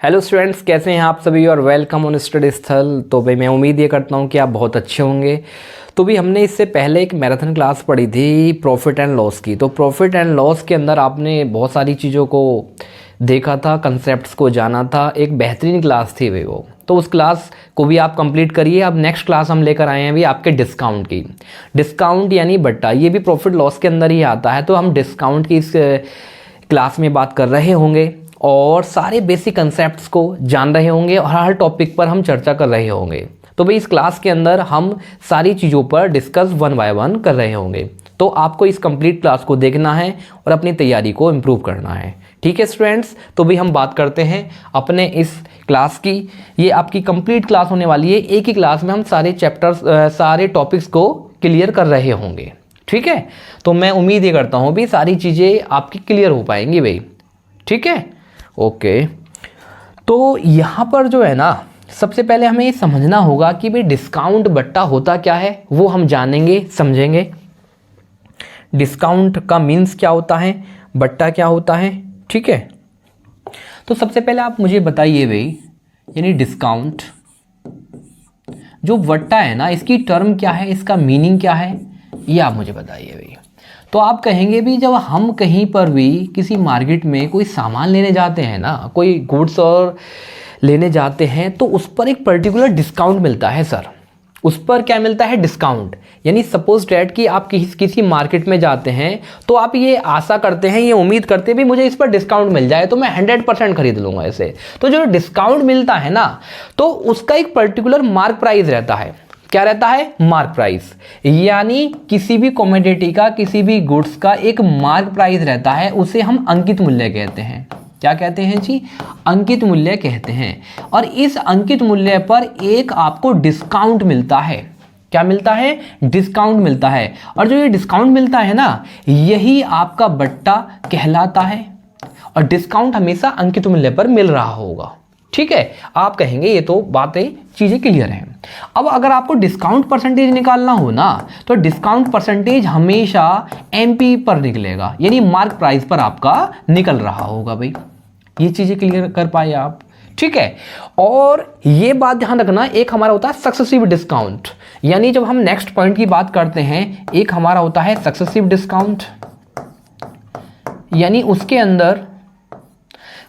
Hello students, कैसे हैं आप सभी और वेलकम ऑन स्टडी स्थल। तो भाई मैं उम्मीद ये करता हूँ कि आप बहुत अच्छे होंगे। तो भी हमने इससे पहले एक मैराथन क्लास पढ़ी थी प्रॉफिट एंड लॉस की। तो प्रॉफिट एंड लॉस के अंदर आपने बहुत सारी चीज़ों को देखा था, कंसेप्ट्स को जाना था। एक बेहतरीन क्लास थी भाई वो। तो उस क्लास को भी आप कंप्लीट करिए। अब नेक्स्ट क्लास हम लेकर आए हैं अभी आपके डिस्काउंट की। डिस्काउंट यानी बट्टा, ये भी प्रॉफिट लॉस के अंदर ही आता है। तो हम डिस्काउंट की इस क्लास में बात कर रहे होंगे और सारे बेसिक कंसेप्ट्स को जान रहे होंगे और हर टॉपिक पर हम चर्चा कर रहे होंगे। तो भाई इस क्लास के अंदर हम सारी चीज़ों पर डिस्कस वन बाय वन कर रहे होंगे। तो आपको इस कंप्लीट क्लास को देखना है और अपनी तैयारी को इम्प्रूव करना है। ठीक है स्टूडेंट्स, तो भी हम बात करते हैं अपने इस क्लास की। ये आपकी कंप्लीट क्लास होने वाली है। एक ही क्लास में हम सारे चैप्टर्स सारे टॉपिक्स को क्लियर कर रहे होंगे। ठीक है, तो मैं उम्मीद ये करता हूँ भी सारी चीज़ें आपकी क्लियर हो पाएंगी भाई। ठीक है, ओके। तो यहाँ पर जो है ना, सबसे पहले हमें ये समझना होगा कि भाई डिस्काउंट बट्टा होता क्या है, वो हम जानेंगे समझेंगे। डिस्काउंट का मीन्स क्या होता है, बट्टा क्या होता है। ठीक है, तो सबसे पहले आप मुझे बताइए भाई, यानी डिस्काउंट जो बट्टा है ना, इसकी टर्म क्या है, इसका मीनिंग क्या है, ये आप मुझे बताइए भाई। तो आप कहेंगे भी जब हम कहीं पर भी किसी मार्केट में कोई सामान लेने जाते हैं ना, कोई गुड्स और लेने जाते हैं, तो उस पर एक पर्टिकुलर डिस्काउंट मिलता है सर। उस पर क्या मिलता है, डिस्काउंट। यानी सपोज डैट कि आप किसी मार्केट में जाते हैं तो आप ये आशा करते हैं, ये उम्मीद करते हैं भी मुझे इस पर डिस्काउंट मिल जाए तो मैं 100% खरीद लूँगा इसे। तो जो डिस्काउंट मिलता है ना, तो उसका एक पर्टिकुलर मार्क प्राइस रहता है। क्या रहता है, मार्क प्राइस। यानी किसी भी कमोडिटी का, किसी भी गुड्स का एक मार्क प्राइस रहता है, उसे हम अंकित मूल्य कहते हैं। क्या कहते हैं जी, अंकित मूल्य कहते हैं। और इस अंकित मूल्य पर एक आपको डिस्काउंट मिलता है। क्या मिलता है, डिस्काउंट मिलता है। और जो ये डिस्काउंट मिलता है ना, यही आपका बट्टा कहलाता है। और डिस्काउंट हमेशा अंकित मूल्य पर मिल रहा होगा। ठीक है, आप कहेंगे ये तो बातें चीज़ें क्लियर हैं। अब अगर आपको डिस्काउंट परसेंटेज निकालना हो ना, तो डिस्काउंट परसेंटेज हमेशा एमपी पर निकलेगा, यानी मार्क प्राइस पर आपका निकल रहा होगा भाई। ये चीज़ें क्लियर कर पाए आप। ठीक है, और ये बात ध्यान रखना, एक हमारा होता है सक्सेसिव डिस्काउंट। यानी जब हम नेक्स्ट पॉइंट की बात करते हैं, एक हमारा होता है सक्सेसिव डिस्काउंट। यानी उसके अंदर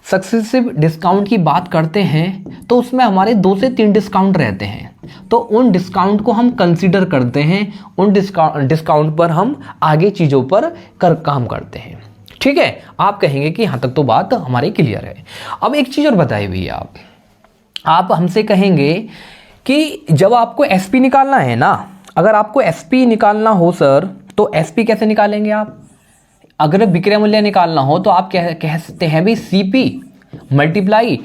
सक्सेसिव डिस्काउंट की बात करते हैं तो उसमें हमारे 2 से 3 डिस्काउंट रहते हैं। तो उन डिस्काउंट को हम कंसीडर करते हैं, उन डिस्काउंट पर हम आगे चीज़ों पर काम करते हैं। ठीक है, आप कहेंगे कि यहाँ तक तो बात हमारी क्लियर है। अब एक चीज़ और बताइए भैया, आप हमसे कहेंगे कि जब आपको एसपी निकालना है ना, अगर आपको एसपी निकालना हो सर, तो एसपी कैसे निकालेंगे आप। अगर विक्रय मूल्य निकालना हो तो आप कह सकते हैं भी सीपी मल्टीप्लाई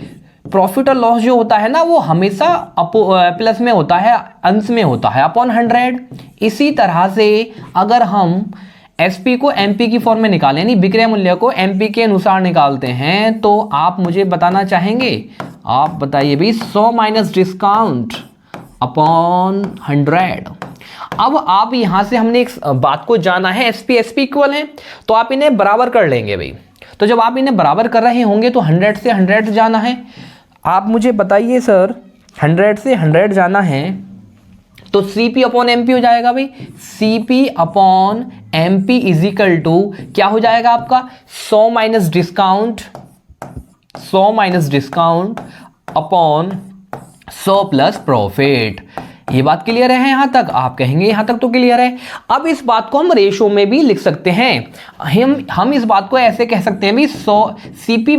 प्रॉफिट और लॉस जो होता है ना, वो हमेशा प्लस में होता है, अंश में होता है, अपॉन 100। इसी तरह से अगर हम एसपी को एमपी की फॉर्म में निकालें, यानी विक्रय मूल्य को एमपी के अनुसार निकालते हैं, तो आप मुझे बताना चाहेंगे, आप बताइए भी 100 माइनस डिस्काउंट अपॉन 100। अब आप यहां से हमने एक बात को जाना है, एसपी इक्वल है, तो आप इन्हें बराबर कर लेंगे भाई। तो जब आप इन्हें बराबर कर रहे होंगे तो 100 से 100 जाना है। आप मुझे बताइए सर, 100 से 100 जाना है तो सीपी अपॉन एमपी हो जाएगा भाई। CP upon MP is equal to क्या हो जाएगा आपका, 100 minus discount, 100 minus discount upon 100 plus profit. ये बात क्लियर है यहाँ तक, आप कहेंगे यहाँ तक तो क्लियर है। अब इस बात को हम रेशो में भी लिख सकते हैं। हम इस बात को ऐसे कह सकते हैं भी 100 सीपी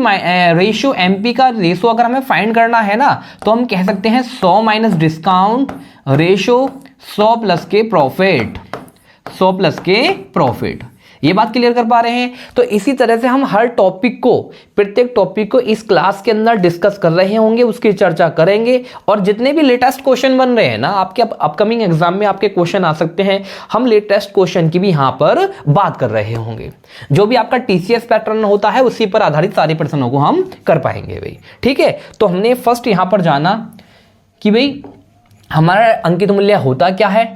रेशो एमपी का रेशो अगर हमें फाइंड करना है ना, तो हम कह सकते हैं 100 माइनस डिस्काउंट रेशो 100 प्लस के प्रॉफिट, 100 प्लस के प्रॉफिट। ये बात क्लियर कर पा रहे हैं। तो इसी तरह से हम हर टॉपिक को, प्रत्येक टॉपिक को इस क्लास के अंदर डिस्कस कर रहे होंगे, उसकी चर्चा करेंगे। और जितने भी लेटेस्ट क्वेश्चन बन रहे हैं ना, आपके अपकमिंग एग्जाम में आपके क्वेश्चन आ सकते हैं, हम लेटेस्ट क्वेश्चन की भी यहां पर बात कर रहे होंगे। जो भी आपका टीसीएस पैटर्न होता है उसी पर आधारित सारे प्रश्नों को हम कर पाएंगे भाई। ठीक है, तो हमने फर्स्ट यहां पर जाना कि भाई हमारा अंकित मूल्य होता क्या है।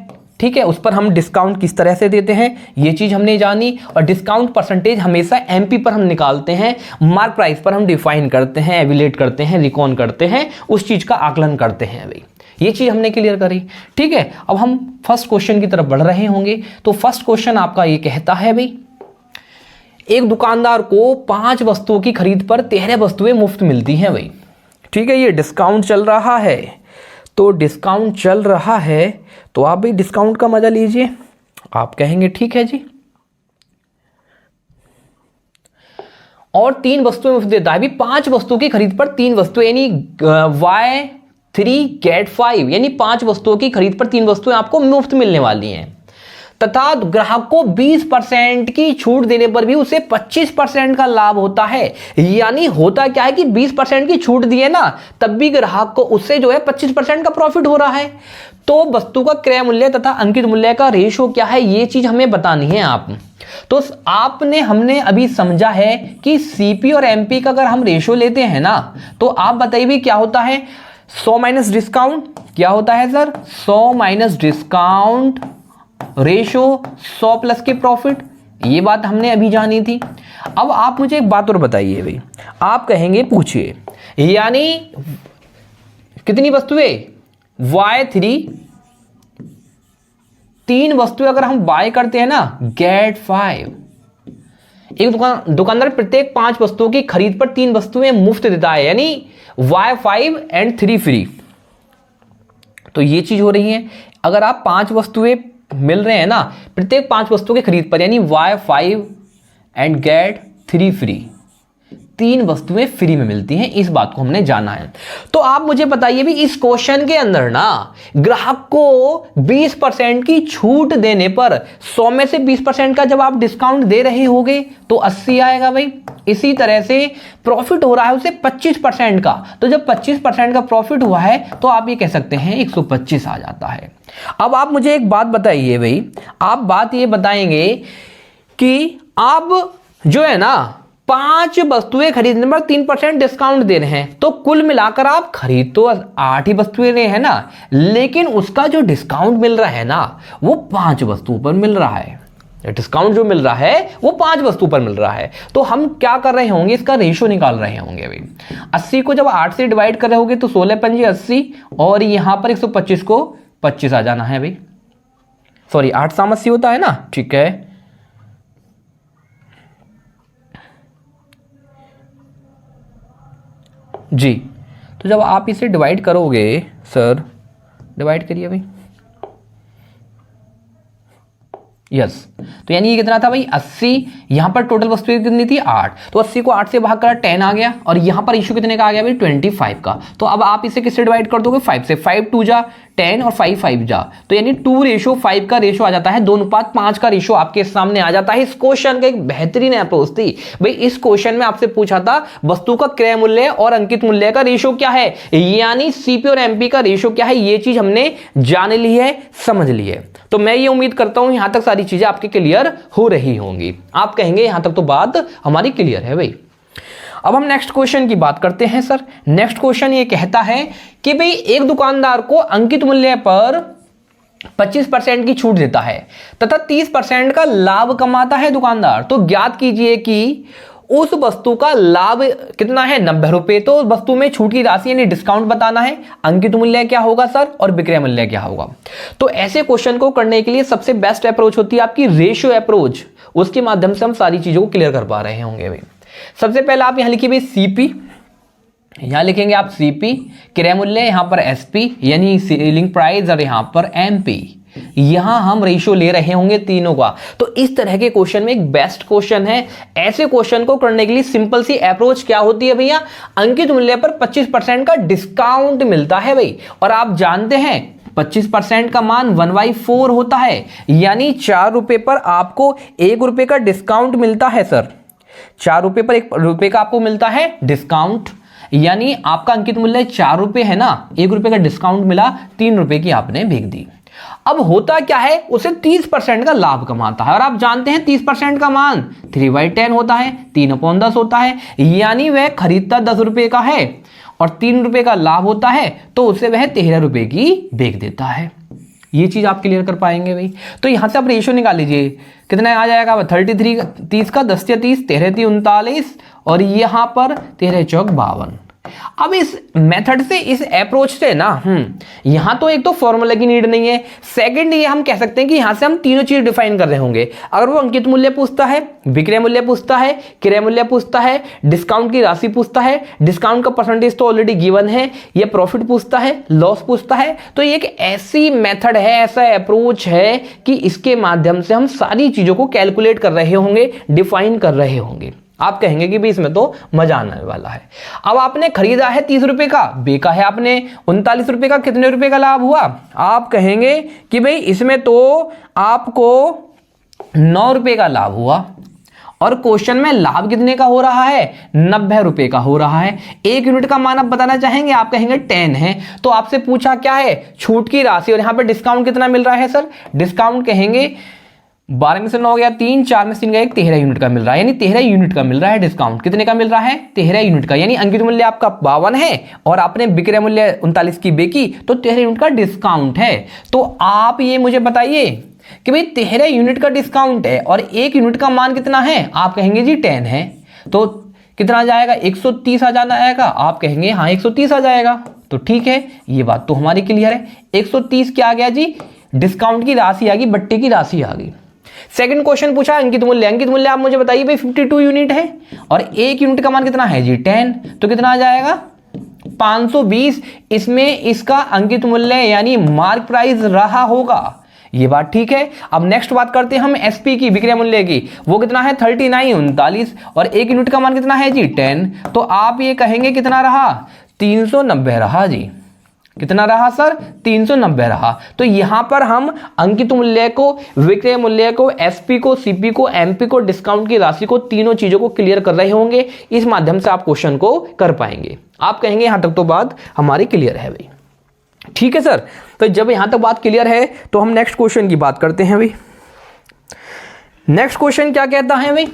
ठीक है, उस पर हम डिस्काउंट किस तरह से देते हैं ये चीज हमने जानी, और डिस्काउंट परसेंटेज हमेशा एमपी पर हम निकालते हैं, मार्क प्राइस पर हम डिफाइन करते हैं, एविलेट करते हैं, रिकॉन करते हैं, उस चीज का आकलन करते हैं भाई। ये चीज हमने क्लियर करी। ठीक है, अब हम फर्स्ट क्वेश्चन की तरफ बढ़ रहे होंगे। तो फर्स्ट क्वेश्चन आपका ये कहता है भाई, एक दुकानदार को 5 वस्तुओं की खरीद पर 13 वस्तुएं मुफ्त मिलती हैं भाई। ठीक है, ये डिस्काउंट चल रहा है, तो डिस्काउंट चल रहा है तो आप भी डिस्काउंट का मजा लीजिए। आप कहेंगे ठीक है जी, और 3 वस्तुएं मुफ्त देता है भी। 5 वस्तुओं की खरीद पर 3 वस्तुएं, यानी Y3 get 5, यानी 5 वस्तुओं की खरीद पर 3 वस्तुएं आपको मुफ्त मिलने वाली हैं, तथा ग्राहक को 20% की छूट देने पर भी उसे 25% का लाभ होता है। यानी होता क्या है कि 20% की छूट दी है ना, तब भी ग्राहक को उससे जो है 25% का प्रॉफिट हो रहा है। तो वस्तु का क्रय मूल्य तथा अंकित मूल्य का रेशो क्या है, ये चीज हमें बतानी है आप। तो हमने अभी समझा है कि सीपी और एमपी का अगर हम रेशो लेते हैं ना, तो आप बताइए क्या होता है। 100 माइनस डिस्काउंट क्या होता है sir, 100 minus discount ratio 100 plus के प्रॉफिट। ये बात हमने अभी जानी थी। अब आप मुझे एक बात और बताइए भाई, आप कहेंगे पूछिए, यानी कितनी वस्तुएं, Y3 3 वस्तुएं अगर हम बाय करते हैं ना, गेट 5। एक दुकानदार प्रत्येक 5 वस्तुओं की खरीद पर 3 वस्तुएं मुफ्त देता है, यानी Y5 एंड 3 फ्री। तो ये चीज हो रही है, अगर आप 5 वस्तुएं मिल रहे हैं ना प्रत्येक 5 वस्तुओं की खरीद पर, यानी Y5 एंड गेट 3 फ्री, 3 वस्तुएं फ्री में मिलती हैं। इस बात को हमने जाना है। तो आप मुझे बताइए भी, इस क्वेश्चन के अंदर ना ग्राहक को 20% की छूट देने पर 100 में से 20% का जब आप डिस्काउंट दे रहे होगे तो 80 आएगा भाई। इसी तरह से प्रॉफिट हो रहा है उसे 25% का, तो जब 25% का प्रॉफिट हुआ है तो आप ये कह सकते हैं 125 आ जाता है। अब आप मुझे एक बात बताइए भाई, आप बात ये बताएंगे कि आप जो है ना 5 वस्तुएं खरीदने पर 3% डिस्काउंट दे रहे हैं, तो कुल मिलाकर आप खरीद तो 8 ही वस्तुएं रहे हैं ना, लेकिन उसका जो डिस्काउंट मिल रहा है ना वो 5 वस्तुओं पर मिल रहा है। डिस्काउंट जो मिल रहा है वो 5 वस्तु पर मिल रहा है। तो हम क्या कर रहे होंगे, इसका रेशो निकाल रहे होंगे भाई। 80 को जब 8 से डिवाइड कर रहे होगे तो 16 पंजे 80, और यहां पर 125 को 25 आ जाना है भाई। सॉरी 8 साम 80 होता है ना, ठीक है। जी, तो जब आप इसे डिवाइड करोगे, सर डिवाइड करिए भाई, यस। तो यानी ये कितना था भाई 80, यहां पर टोटल वस्तुएं कितनी थी 8, तो 80 को 8 से भाग करा 10 आ गया, और यहां पर इशू कितने का आ गया भाई 25 का। तो अब आप इसे किससे डिवाइड कर दोगे 5 से, 5 2 जा 10 और 5 5 जा, तो यानी 2:5 का रेशो आ जाता है, 2:5 का रेशो आपके सामने आ जाता है। इस क्वेश्चन का एक बेहतरीन अप्रोच थी भाई। इस क्वेश्चन में आपसे पूछा था वस्तु का क्रय मूल्य और अंकित मूल्य का रेशो क्या है, यानी सीपी और एमपी का रेशो क्या है, ये चीज हमने जान ली है, समझ ली है। तो मैं ये उम्मीद करता हूं यहां तक सारी चीजें आपके क्लियर हो रही होंगी। आप कहेंगे यहां तक तो बात हमारी क्लियर है भाई। अब हम नेक्स्ट क्वेश्चन की बात करते हैं सर। नेक्स्ट क्वेश्चन ये कहता है कि भाई एक दुकानदार को अंकित मूल्य पर 25% की छूट देता है तथा 30% का लाभ कमाता है दुकानदार। तो ज्ञात कीजिए कि उस वस्तु का लाभ कितना है 90 रुपए। तो वस्तु में छूट की राशि यानी डिस्काउंट बताना है, अंकित मूल्य क्या होगा सर और विक्रय मूल्य क्या होगा। तो ऐसे क्वेश्चन को करने के लिए सबसे बेस्ट अप्रोच होती है आपकी रेशियो अप्रोच, उसके माध्यम से हम सारी चीजों को क्लियर कर पा रहे होंगे भाई। सबसे पहले आप यहां लिखिए भाई सीपी, यहां लिखेंगे आप सीपी, क्रय मूल्य यहां पर एसपी यानी सेलिंग प्राइस, और यहां पर एमपी, यहां हम रेशियो ले रहे होंगे तीनों का। तो इस तरह के क्वेश्चन में एक बेस्ट क्वेश्चन है। ऐसे क्वेश्चन को करने के लिए सिंपल सी अप्रोच क्या होती है भैया, अंकित मूल्य पर 25% का डिस्काउंट मिलता है भाई। और आप जानते हैं 25% का मान 1/4 होता है, यानी 4 रुपए पर आपको 1 रुपए का डिस्काउंट मिलता है सर। 4 रुपए पर 1 रुपए का आपको मिलता है डिस्काउंट, यानी आपका अंकित मूल्य 4 रुपए है ना, 1 रुपए का डिस्काउंट मिला, 3 रुपए की आपने भेज दी। अब होता क्या है, उसे 30% का लाभ कमाता है, और आप जानते हैं 30% का मान 3/10 होता है, 3/10 होता है, यानी वह खरीदता 10 रुपए का है और 3 रुपए का लाभ होता है, तो उसे वह 13 रुपए की बेच देता है। ये चीज आप क्लियर कर पाएंगे भाई। तो यहां से आप रेशियो निकाल लीजिए, कितना आ जाएगा 33, 30 का 10 या 30, 13 3 39 और यहां पर 13 चौक 52। अब इस मेथड से, इस अप्रोच से ना यहां तो एक तो फॉर्मूला की नीड नहीं है, सेकंड ये हम कह सकते हैं कि यहां से हम तीनों चीज डिफाइन कर रहे होंगे। अगर वो अंकित मूल्य पूछता है, विक्रय मूल्य पूछता है, क्रय मूल्य पूछता है, डिस्काउंट की राशि पूछता है, डिस्काउंट का परसेंटेज तो ऑलरेडी गिवन है, ये प्रॉफिट पूछता है, लॉस पूछता है, तो ये एक ऐसी मेथड है, ऐसा अप्रोच है कि इसके माध्यम से हम सारी चीजों को कैलकुलेट कर रहे होंगे, डिफाइन कर रहे होंगे। आप कहेंगे कि भाई इसमें तो मजा आने वाला है। अब आपने खरीदा है 30 रुपए का, बेचा है आपने 39 रुपए का, कितने रुपए का लाभ हुआ? आप कहेंगे कि भाई इसमें तो आपको 9 रुपए का लाभ हुआ और क्वेश्चन में लाभ कितने का हो रहा है? 90 रुपए का हो रहा है। एक यूनिट का मान आप बताना चाहेंगे, आप कहेंगे 10 है। तो आपसे पूछा क्या है? छूट की राशि, और यहां पे डिस्काउंट कितना मिल रहा है सर? डिस्काउंट कहेंगे 12 में से 9 गया 3, 4 में से 3 गया 1, 13 यूनिट का मिल रहा है, यानी 13 यूनिट का मिल रहा है डिस्काउंट। कितने का मिल रहा है? 13 यूनिट का, यानी अंकित मूल्य आपका 52 है और आपने विक्रय मूल्य 39 की बेची, तो 13 यूनिट का डिस्काउंट है। तो आप ये मुझे बताइए कि भाई 13 यूनिट का डिस्काउंट है और 1 यूनिट का मान कितना है? आप कहेंगे जी 10 है, तो कितना आ जाएगा? 130 आ जाना आएगा। आप कहेंगे हाँ 130 आ जाएगा, तो ठीक है, ये बात तो हमारी क्लियर है। 130 क्या आ गया जी? डिस्काउंट की राशि आ गई, बट्टे की राशि आ गई। सेकंड क्वेश्चन पूछा अंकित मूल्य। अंकित मूल्य आप मुझे बताइए भाई 52 यूनिट है और 1 यूनिट का मान कितना है जी? 10, तो कितना आ जाएगा? 520। इसमें इसका अंकित मूल्य यानी मार्क प्राइस रहा होगा, ये बात ठीक है। अब नेक्स्ट बात करते हैं हम एसपी की, विक्रय मूल्य की। वो कितना है? 39 39 और 1 यूनिट का मान कितना है जी? 10। तो आप ये कहेंगे कितना रहा? 390 रहा जी। कितना रहा सर? 390 रहा। तो यहां पर हम अंकित मूल्य को, विक्रय मूल्य को, एसपी को, सीपी को, एमपी को, डिस्काउंट की राशि को, तीनों चीजों को क्लियर कर रहे होंगे। इस माध्यम से आप क्वेश्चन को कर पाएंगे। आप कहेंगे यहां तक तो बात हमारी क्लियर है भाई, ठीक है सर। तो जब यहां तक बात क्लियर है तो हम नेक्स्ट क्वेश्चन की बात करते हैं भाई। नेक्स्ट क्वेश्चन क्या कहता है भाई?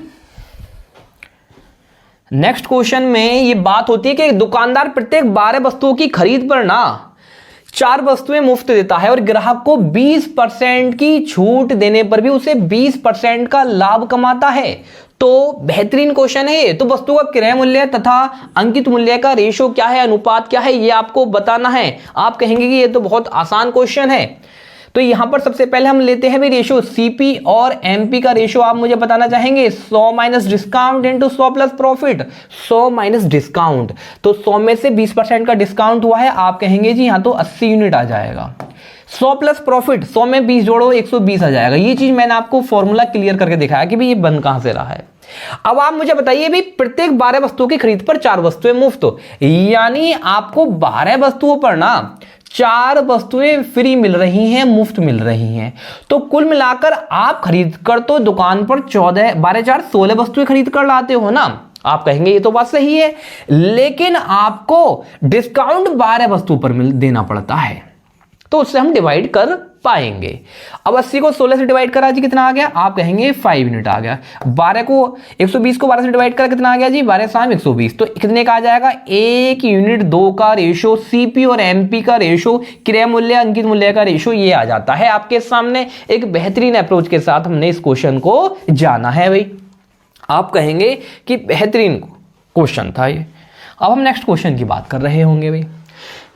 नेक्स्ट क्वेश्चन में ये बात होती है कि दुकानदार प्रत्येक 12 वस्तुओं की खरीद पर ना 4 वस्तुएं मुफ्त देता है और ग्राहक को 20% की छूट देने पर भी उसे 20% का लाभ कमाता है। तो बेहतरीन क्वेश्चन है ये। तो वस्तु का क्रय मूल्य तथा अंकित मूल्य का रेशो क्या है, अनुपात क्या है, ये आपको बताना है। आप कहेंगे कि ये तो बहुत आसान क्वेश्चन है। तो यहां पर सबसे पहले हम लेते हैं भी रेशो सीपी और एमपी का रेशो। आप मुझे बताना चाहेंगे 100 minus discount into 100 plus profit. 100 minus discount, तो 100 में से 20% का डिस्काउंट हुआ है, आप कहेंगे जी यहां तो 80 यूनिट आ जाएगा। 100 प्लस प्रॉफिट, 100 में 20 जोड़ो 120 आ जाएगा। ये चीज मैंने आपको फॉर्मूला क्लियर करके दिखाया कि भाई ये बन कहां से रहा है। अब आप मुझे बताइए भी प्रत्येक 12 वस्तुओं की खरीद पर 4 वस्तुएं मुफ्त, यानी आपको 12 वस्तुओं पर ना 4 वस्तुएं फ्री मिल रही हैं, मुफ्त मिल रही हैं। तो कुल मिलाकर आप खरीद कर तो दुकान पर 12 4 16 वस्तुएं खरीद कर लाते हो ना। आप कहेंगे ये तो बात सही है, लेकिन आपको डिस्काउंट 12 वस्तुओं पर देना पड़ता है, तो उससे हम डिवाइड कर पाएंगे। अब 80 को 16 से डिवाइड करा जी कितना आ गया? आप कहेंगे 5 यूनिट आ गया। 12 को 120 को 12 से डिवाइड करा कितना आ गया जी? 12 शाम 120। तो कितने का आ जाएगा? 1 यूनिट 2 का रेशो, सीपी और एमपी का रेशो, क्रय मूल्य अंकित मूल्य का रेशो, ये आ जाता है आपके सामने। एक बेहतरीन अप्रोच के साथ हमने इस क्वेश्चन को जाना है भाई। आप कहेंगे कि बेहतरीन क्वेश्चन था ये। अब हम नेक्स्ट क्वेश्चन की बात कर रहे होंगे भाई।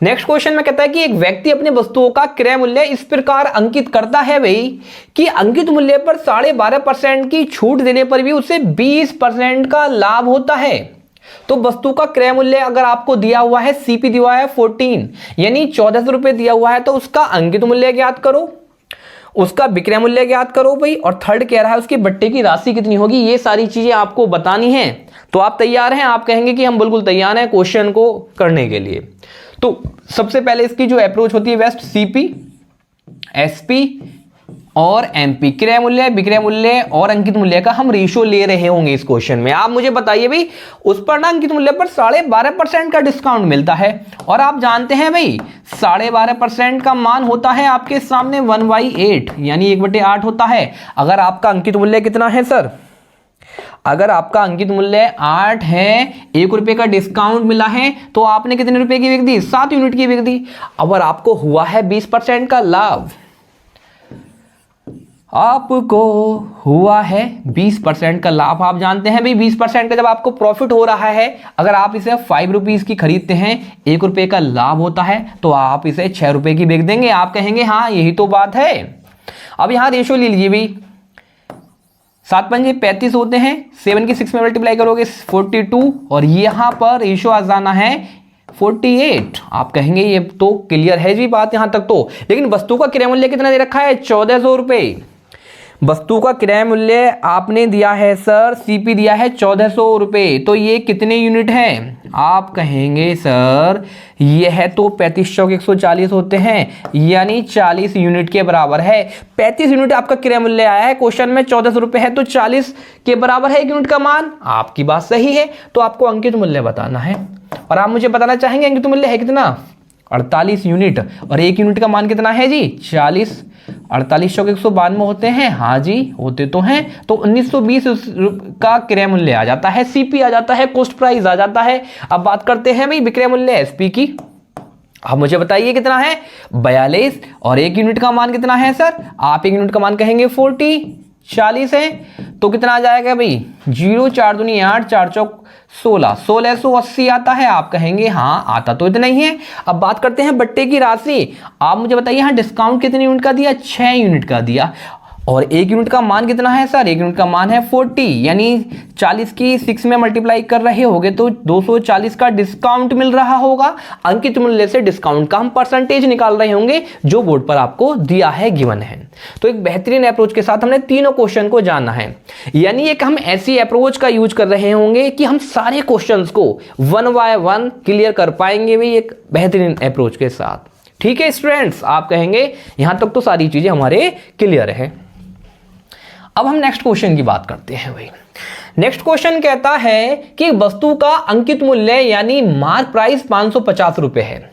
नेक्स्ट क्वेश्चन में कहता है कि एक व्यक्ति अपने वस्तुओं का क्रय मूल्य इस प्रकार अंकित करता है भाई कि अंकित मूल्य पर 12.5% की छूट देने पर भी उसे 20% का लाभ होता है। तो वस्तु का क्रय मूल्य अगर आपको दिया हुआ है, सीपी दिया हुआ है 14, यानी 1400 रुपए दिया हुआ है, तो उसका अंकित मूल्य ज्ञात करो, उसका विक्रय मूल्य ज्ञात करो भाई, और थर्ड कह रहा है उसकी बट्टे की राशि कितनी होगी। ये सारी चीजें आपको बतानी है। तो आप तैयार हैं? आप कहेंगे कि हम बिल्कुल तैयार हैं क्वेश्चन को करने के लिए। तो सबसे पहले इसकी जो अप्रोच होती है बेस्ट, सीपी, एसपी और एमपी, क्रय मूल्य, विक्रय मूल्य और अंकित मूल्य का हम रेशियो ले रहे होंगे इस क्वेश्चन में। आप मुझे बताइए भाई, उस पर ना अंकित मूल्य पर 12.5% का डिस्काउंट मिलता है, और आप जानते हैं भाई 12.5% का मान होता है आपके सामने 1/8, यानी 1/8 होता है। अगर आपका अंकित मूल्य कितना है सर? अगर आपका अंकित मूल्य 8 है, 1 रुपए का डिस्काउंट मिला है, तो आपने कितने रुपए की बिक दी? 7 यूनिट की बिक दी। अगर आपको हुआ है 20% का लाभ, आपको हुआ है 20% का लाभ। आप जानते हैं भाई 20% का जब आपको प्रॉफिट हो रहा है, अगर आप इसे 5 रुपीज़ की खरीदते हैं, 1 रुपये का लाभ होता है, तो आप इसे 6 रुपये की बेच देंगे। आप कहेंगे हाँ यही तो बात है। अब यहाँ रेशो ले लीजिए भाई, 7 पंजे 35 होते हैं, 7 की 6 में मल्टीप्लाई करोगे 42, और यहाँ पर रेशो आ जाना है 48। आप कहेंगे ये तो क्लियर है जी बात यहां तक तो, लेकिन वस्तु का क्रय मूल्य कितना दे रखा है? 1400 रुपये। वस्तु का क्रय मूल्य आपने दिया है सर, सीपी दिया है 1400 रुपये, तो ये कितने यूनिट है? आप कहेंगे सर ये है तो 35 चौक 140 होते हैं, यानी 40 यूनिट के बराबर है। 35 यूनिट आपका क्रय मूल्य आया है, क्वेश्चन में 1400 रुपये है, तो 40 के बराबर है 1 यूनिट का मान। आपकी बात सही है, तो आपको अंकित मूल्य बताना है, और आप मुझे बताना चाहेंगे अंकित मूल्य है कितना? 48 यूनिट, और 1 यूनिट का मान कितना है जी? 40। 48 चौक 192 होते हैं, हाँ जी होते तो हैं, तो 1920 का क्रय मूल्य आ जाता है, सीपी आ जाता है, कॉस्ट प्राइस आ जाता है। अब बात करते हैं भाई विक्रय मूल्य एसपी की। अब मुझे बताइए कितना है? 42, और 1 यूनिट का मान कितना है सर? आप 1 यूनिट का मान कहेंगे 40 है, तो कितना आ जाएगा भाई? 0 4 दूनी 8, 4 चौक 16, 1680 आता है। आप कहेंगे हाँ आता तो इतना ही है। अब बात करते हैं बट्टे की राशि। आप मुझे बताइए यहाँ डिस्काउंट कितने यूनिट का दिया? 6 यूनिट का दिया, और 1 यूनिट का मान कितना है सर? 1 यूनिट का मान है 40, यानी 40 की 6 में मल्टीप्लाई कर रहे होगे तो 240 का डिस्काउंट मिल रहा होगा। अंकित मूल्य से डिस्काउंट का हम परसेंटेज निकाल रहे होंगे जो बोर्ड पर आपको दिया है, गिवन है। तो एक बेहतरीन अप्रोच के साथ हमने तीनों क्वेश्चन को जाना है, यानी एक हम ऐसी अप्रोच का यूज कर रहे होंगे कि हम सारे क्वेश्चंस को 1 बाय 1 क्लियर कर पाएंगे भी एक बेहतरीन अप्रोच के साथ। ठीक है स्टूडेंट्स, आप कहेंगे यहां तक तो सारी चीजें हमारे क्लियर है। अब हम नेक्स्ट क्वेश्चन की बात करते हैं भाई। नेक्स्ट क्वेश्चन कहता है कि वस्तु का अंकित मूल्य यानी मार्क प्राइस 550 रुपए है।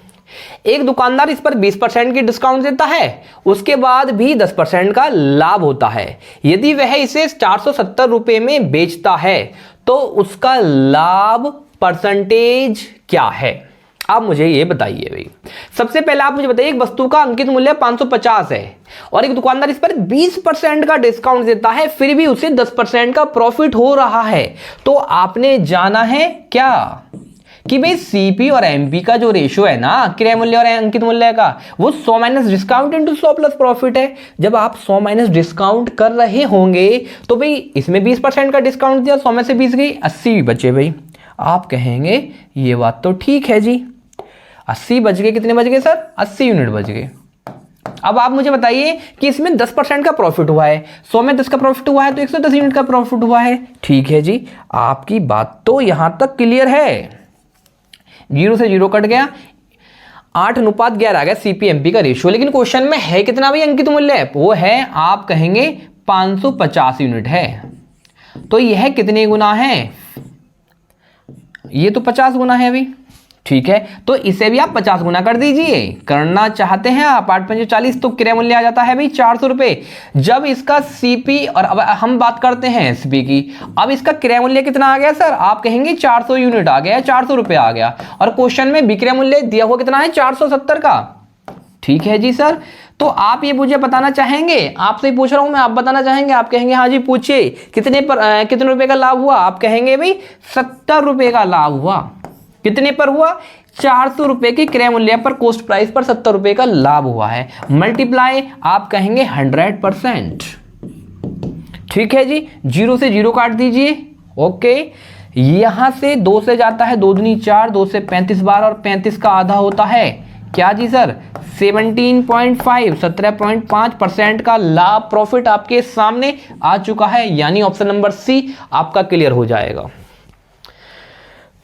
एक दुकानदार इस पर 20% की डिस्काउंट देता है, उसके बाद भी 10% का लाभ होता है। यदि वह इसे 470 रुपए में बेचता है तो उसका लाभ परसेंटेज क्या है? आप मुझे ये बताइए भाई। सबसे पहले आप मुझे बताइए, एक वस्तु का अंकित मूल्य 550 है और एक दुकानदार इस पर 20% का डिस्काउंट देता है, फिर भी उसे 10% का प्रॉफिट हो रहा है। तो आपने जाना है क्या कि भाई सीपी और एमपी का जो रेशियो है ना क्रय मूल्य और अंकित मूल्य का, वो 100 minus discount into 100 plus profit है। जब आप 100 माइनस डिस्काउंट कर रहे होंगे तो भाई इसमें 20% का डिस्काउंट दिया, 100 में से 20 गई, 80 बचे भाई। आप कहेंगे ये बात तो ठीक है जी, 80 बच गए। कितने बच गए सर? 80 यूनिट बच गए। अब आप मुझे बताइए कि इसमें 10% का प्रॉफिट हुआ है, 100 में 10 का प्रॉफिट हुआ है तो 110 यूनिट का प्रॉफिट हुआ है। ठीक है जी, आपकी बात तो यहां तक क्लियर है। 0 से 0 कट गया, 8:11 आ गया सीपीएमपी का रेशियो। लेकिन क्वेश्चन में है कितना भाई अंकित मूल्य? वो है, आप कहेंगे 550 यूनिट है। तो यह कितने गुना है? ये तो 50 गुना है अभी। ठीक है, तो इसे भी आप 50 गुना कर दीजिए। करना चाहते हैं आप 8×5 तो क्रय मूल्य आ जाता है भाई 400 रुपए। जब इसका सीपी, और अब हम बात करते हैं एसपी की, अब इसका क्रय मूल्य कितना आ गया सर? आप कहेंगे 400 यूनिट आ गया, 400 रुपए आ गया, और क्वेश्चन में विक्रय मूल्य दिया हुआ कितना है? 470 का। ठीक है जी सर, तो आप ये मुझे बताना चाहेंगे, आपसे पूछ रहा हूं मैं, आप बताना चाहेंगे? आप कहेंगे हाँ जी पूछिए, कितने रुपए का लाभ हुआ? आप कहेंगे भाई 70 रुपए का लाभ हुआ। कितने पर हुआ? 400 रुपए के क्रय मूल्य पर, कॉस्ट प्राइस पर 70 रुपए का लाभ हुआ है। मल्टीप्लाई आप कहेंगे 100%। ठीक है जी, 0 से 0 काट दीजिए। ओके, यहां से 2 से जाता है 2 दूनी 4, 2 से 35 बार, और 35 का आधा होता है क्या जी सर? 17.5, 17.5% का लाभ प्रॉफिट आपके सामने आ चुका है, यानी ऑप्शन नंबर सी आपका क्लियर हो जाएगा।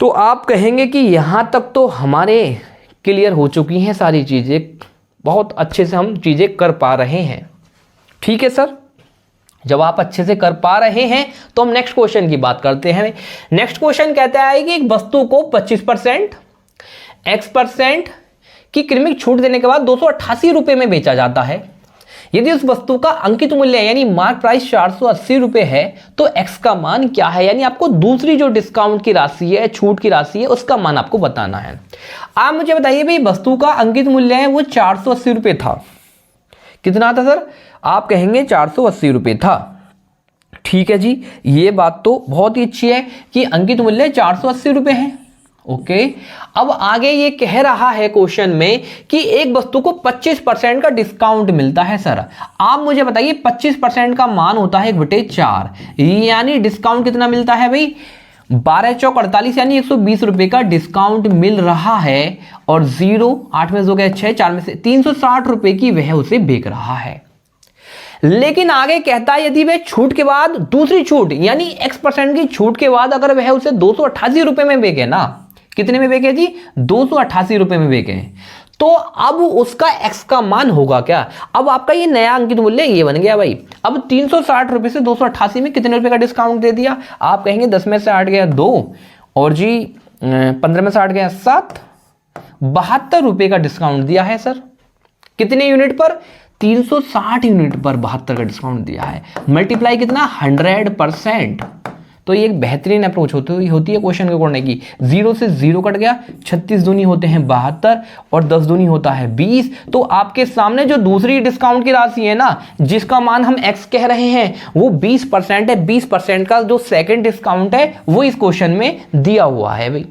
तो आप कहेंगे कि यहां तक तो हमारे क्लियर हो चुकी हैं सारी चीजें, बहुत अच्छे से हम चीजें कर पा रहे हैं। ठीक है सर, जब आप अच्छे से कर पा रहे हैं तो हम नेक्स्ट क्वेश्चन की बात करते हैं। नेक्स्ट क्वेश्चन कहता है कि एक वस्तु को 25% X% की क्रमिक छूट देने के बाद 288 रुपए में बेचा जाता है। यदि उस वस्तु का अंकित मूल्य यानी मार्क प्राइस 480 रुपए है तो एक्स का मान क्या है? यानी आपको दूसरी जो डिस्काउंट की राशि है, छूट की राशि है, उसका मान आपको बताना है। आप मुझे बताइए भाई, वस्तु का अंकित मूल्य है वो 480 रुपए था। कितना था सर? आप कहेंगे 480 रुपये था। ठीक है जी, ये बात तो बहुत ही अच्छी है कि अंकित मूल्य 480 रुपये है। ओके, अब आगे ये कह रहा है क्वेश्चन में कि एक वस्तु को 25% का डिस्काउंट मिलता है। सर आप मुझे बताइए 25% का मान होता है 1/4, यानी डिस्काउंट कितना मिलता है भाई? 12 चौक 48, यानी 120 रुपए का डिस्काउंट मिल रहा है। और 0 8 में से हो गया 6, 4 में से 360 रुपए की वह उसे बेच रहा है। लेकिन आगे कहता है यदि वह छूट के बाद दूसरी छूट यानी X% की छूट के बाद अगर वह उसे 288 रुपए में बेचे ना, कितने में बेचे जी? 288 रुपए में बेचे, तो अब उसका x का मान होगा क्या? अब आपका ये नया अंकित मूल्य ये बन गया भाई। अब 360 रुपए से 288 में कितने रुपए का डिस्काउंट दे दिया? आप कहेंगे 10 में से 8 गया 2, और जी 15 में से 8 गया 7, 72 रुपए का डिस्काउंट दिया है सर। कितने यूनिट पर? 360 यूनिट पर 72 का डिस्काउंट दिया है। मल्टीप्लाई कितना? 100%। तो ये एक बेहतरीन अप्रोच होती है क्वेश्चन को करने की। 0 से 0 कट गया, 36 दूनी होते हैं 72 और 10 दूनी होता है 20। तो आपके सामने जो दूसरी डिस्काउंट की राशि है ना, जिसका मान हम x कह रहे हैं, वो 20% है। 20% का जो सेकंड डिस्काउंट है वो इस क्वेश्चन में दिया हुआ है भाई।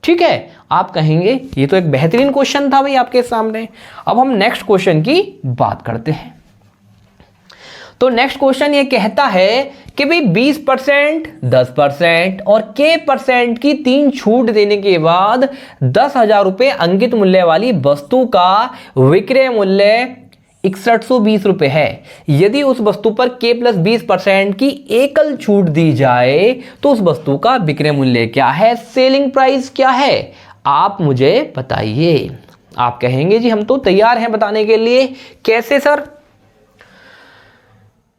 ठीक है, आप कहेंगे ये तो एक बेहतरीन क्वेश्चन था भाई आपके सामने। अब हम नेक्स्ट क्वेश्चन की बात करते हैं। तो नेक्स्ट क्वेश्चन ये कहता है कि भाई 20%, 10% और K% की 3 छूट देने के बाद 10,000 रुपए अंकित मूल्य वाली वस्तु का विक्रय मूल्य 6120 रुपए है। यदि उस वस्तु पर K+20% की एकल छूट दी जाए तो उस वस्तु का विक्रय मूल्य क्या है? सेलिंग प्राइस क्या है? आप मुझे बताइए। आप कहेंगे जी हम तो तैयार हैं बताने के लिए। कैसे सर?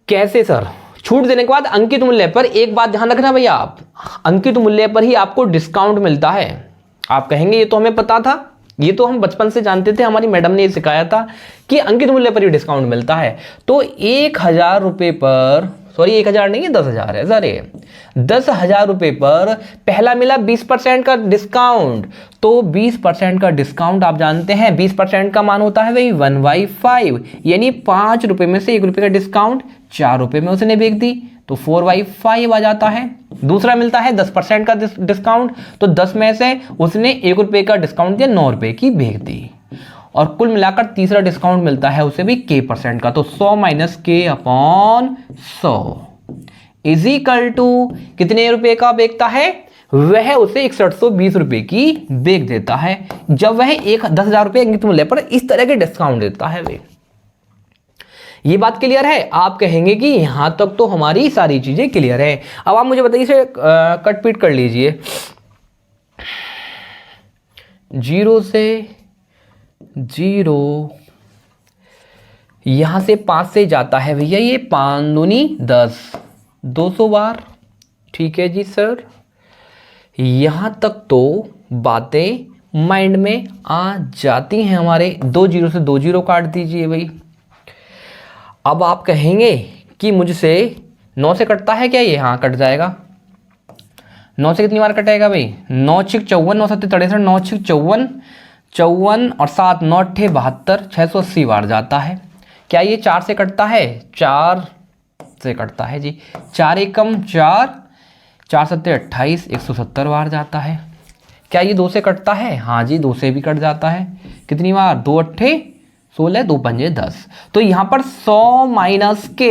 कैसे सर? छूट देने के बाद अंकित मूल्य पर, एक बात ध्यान रखना भैया, आप अंकित मूल्य पर ही आपको डिस्काउंट मिलता है। आप कहेंगे ये तो हमें पता था, ये तो हम बचपन से जानते थे, हमारी मैडम ने ये सिखाया था कि अंकित मूल्य पर ही डिस्काउंट मिलता है। तो 1,000 रुपए पर, सॉरी 1,000 नहीं है 10,000 है सर, ये 10,000 रुपए पर पहला मिला 20% का डिस्काउंट। तो 20% का डिस्काउंट आप जानते हैं 20% का मान होता है भाई 1/5, यानी 5 रुपए में से 1 रुपए का डिस्काउंट 4 रुपए में उसने बेच दी, तो 4/5 आ जाता है। दूसरा मिलता है 10% का डिस्काउंट, तो 10 में से उसने 1 रुपए का डिस्काउंट दिया, 9 रुपए की बेच दी। और कुल मिलाकर तीसरा डिस्काउंट मिलता है उसे भी K% का, तो 100 - K/100 इज इक्वल टू कितने रुपए का बेचता है? वह उसे 6120 रुपए की बेच देता है, जब वह 10,000 रुपए अंकित मूल्य पर इस तरह के डिस्काउंट देता है वे। ये बात क्लियर है? आप कहेंगे कि यहां तक तो हमारी सारी चीजें क्लियर है। अब आप मुझे बताइए, इसे कट पीट कर लीजिए। 0 से 0 यहां से 5 से जाता है भैया, ये 5 दूनी 10, 200 बार। ठीक है जी सर, यहां तक तो बातें माइंड में आ जाती हैं हमारे। 2 0 से 2 0 काट दीजिए भाई। अब आप कहेंगे कि मुझसे 9 से कटता है क्या ये? हाँ कट जाएगा। 9 से कितनी बार कटेगा भाई? 9 6 54, 9 7 63, 9 6 54, 54 और 7 9 8 72, 680 बार जाता है। क्या ये 4 से कटता है? 4 से कटता है जी। 4 एकम 4, 4 7 28, 170 बार जाता है। क्या ये 2 से कटता है? हाँ जी 2 से भी कट जाता है। कितनी बार? 2 8 16, 2 5 10। तो यहां पर 100 - K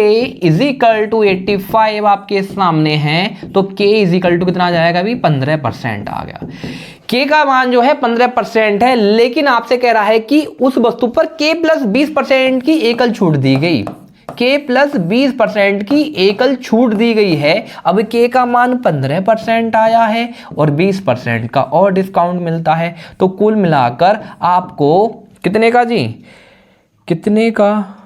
इज इक्वल टू 85 आपके सामने है। तो K इज इक्वल टू कितना आ जाएगा अभी? 15% आ गया। K का मान जो है 15% है, लेकिन आपसे कह रहा है कि उस वस्तु पर K+20% की एकल छूट दी गई। K+20% की एकल छूट दी गई है। अब K का मान 15% आया है और 20% का और डिस्काउंट मिलता है। तो कुल मिलाकर आपको कितने का जी? कितने का?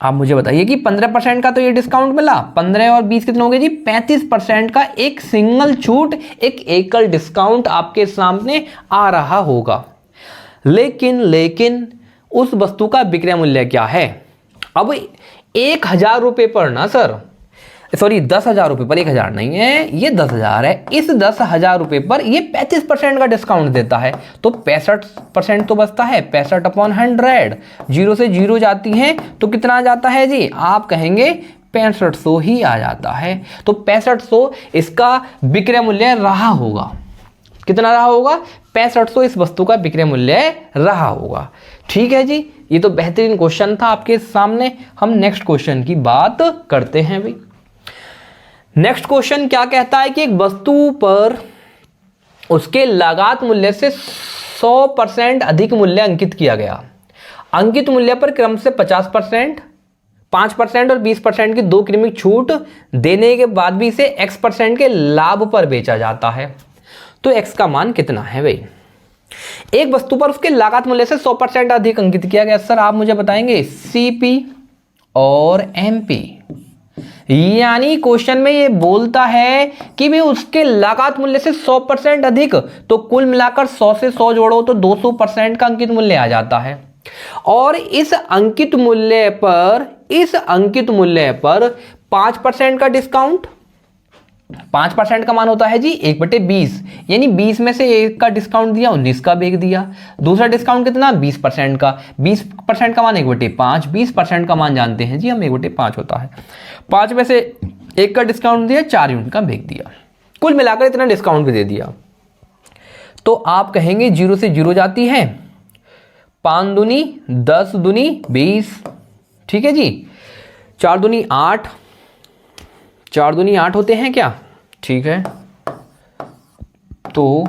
आप मुझे बताइए कि 15% का तो ये डिस्काउंट मिला, 15 और 20 कितने हो गए जी? 35% का एक सिंगल छूट, एक एकल डिस्काउंट आपके सामने आ रहा होगा। लेकिन उस वस्तु का विक्रय मूल्य क्या है? अब 1,000 रुपए पर ना सर, सॉरी 10,000 रुपये पर, 1,000 नहीं है, ये 10,000 है। इस 10,000 रुपये पर ये 35% का डिस्काउंट देता है, तो 65% तो बचता है। 65/100, 0 से 0 जाती हैं तो कितना आ जाता है जी, आप कहेंगे 6500 ही आ जाता है। तो 6500 इसका विक्रय मूल्य रहा होगा। कितना रहा होगा? 6500 इस वस्तु का विक्रय मूल्य रहा होगा। ठीक है जी, ये तो बेहतरीन क्वेश्चन था आपके सामने। हम नेक्स्ट क्वेश्चन की बात करते हैं भाई। नेक्स्ट क्वेश्चन क्या कहता है कि एक वस्तु पर उसके लागत मूल्य से 100% अधिक मूल्य अंकित किया गया। अंकित मूल्य पर क्रम से 50%, 5% और 20% की दो क्रमिक छूट देने के बाद भी इसे x% के लाभ पर बेचा जाता है। तो x का मान कितना है भाई? एक वस्तु पर उसके लागत मूल्य से 100% अधिक अंकित किया गया। सर आप मुझे बताएंगे CP और MP, यानी क्वेश्चन में ये बोलता है कि भाई उसके लागत मूल्य से 100% अधिक, तो कुल मिलाकर 100 से 100 जोड़ो तो 200% का अंकित मूल्य आ जाता है। और इस अंकित मूल्य पर 5% का डिस्काउंट, 5% का मान होता है जी 1/20, यानी 20 में से 1 का डिस्काउंट दिया, 19 का बेच दिया। दूसरा डिस्काउंट कितना? 20% का, 20% का मान 1/5, 20% का मान जानते हैं जी हम 1/5 होता है। 5 में से 1 का डिस्काउंट दिया, 4 यूनिट का बेच दिया, कुल मिलाकर इतना डिस्काउंट भी दे दिया। तो आप कहेंगे 0 से 0 जाती है, 5 दूनी 10 दूनी 20, ठीक है जी, 4 दूनी 8, 4 दूनी 8 होते हैं क्या? ठीक है, तो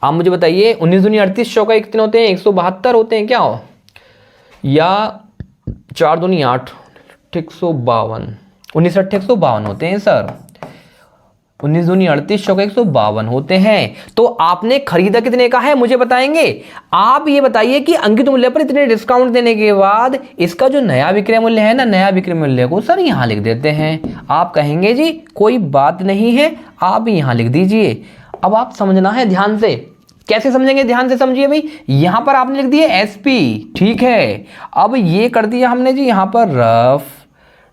आप मुझे बताइए 19 दूनी 38, चौका कितने होते हैं? 172 होते हैं क्या? या 4 दूनी 8, 152, 19 8 152 होते हैं सर। 19 दूनी 38, चौका 152 होते हैं। तो आपने खरीदा कितने का है मुझे बताएंगे? आप ये बताइए कि अंकित मूल्य पर इतने डिस्काउंट देने के बाद इसका जो नया विक्रय मूल्य है ना, नया विक्रय मूल्य को सर यहां लिख देते हैं। आप कहेंगे जी कोई बात नहीं है, आप यहां लिख दीजिए। अब आप समझना है ध्यान से, कैसे समझेंगे? ध्यान से समझिए भाई। यहां पर आपने लिख दिया SP, ठीक है। अब ये कर दिया हमने जी यहां पर रफ,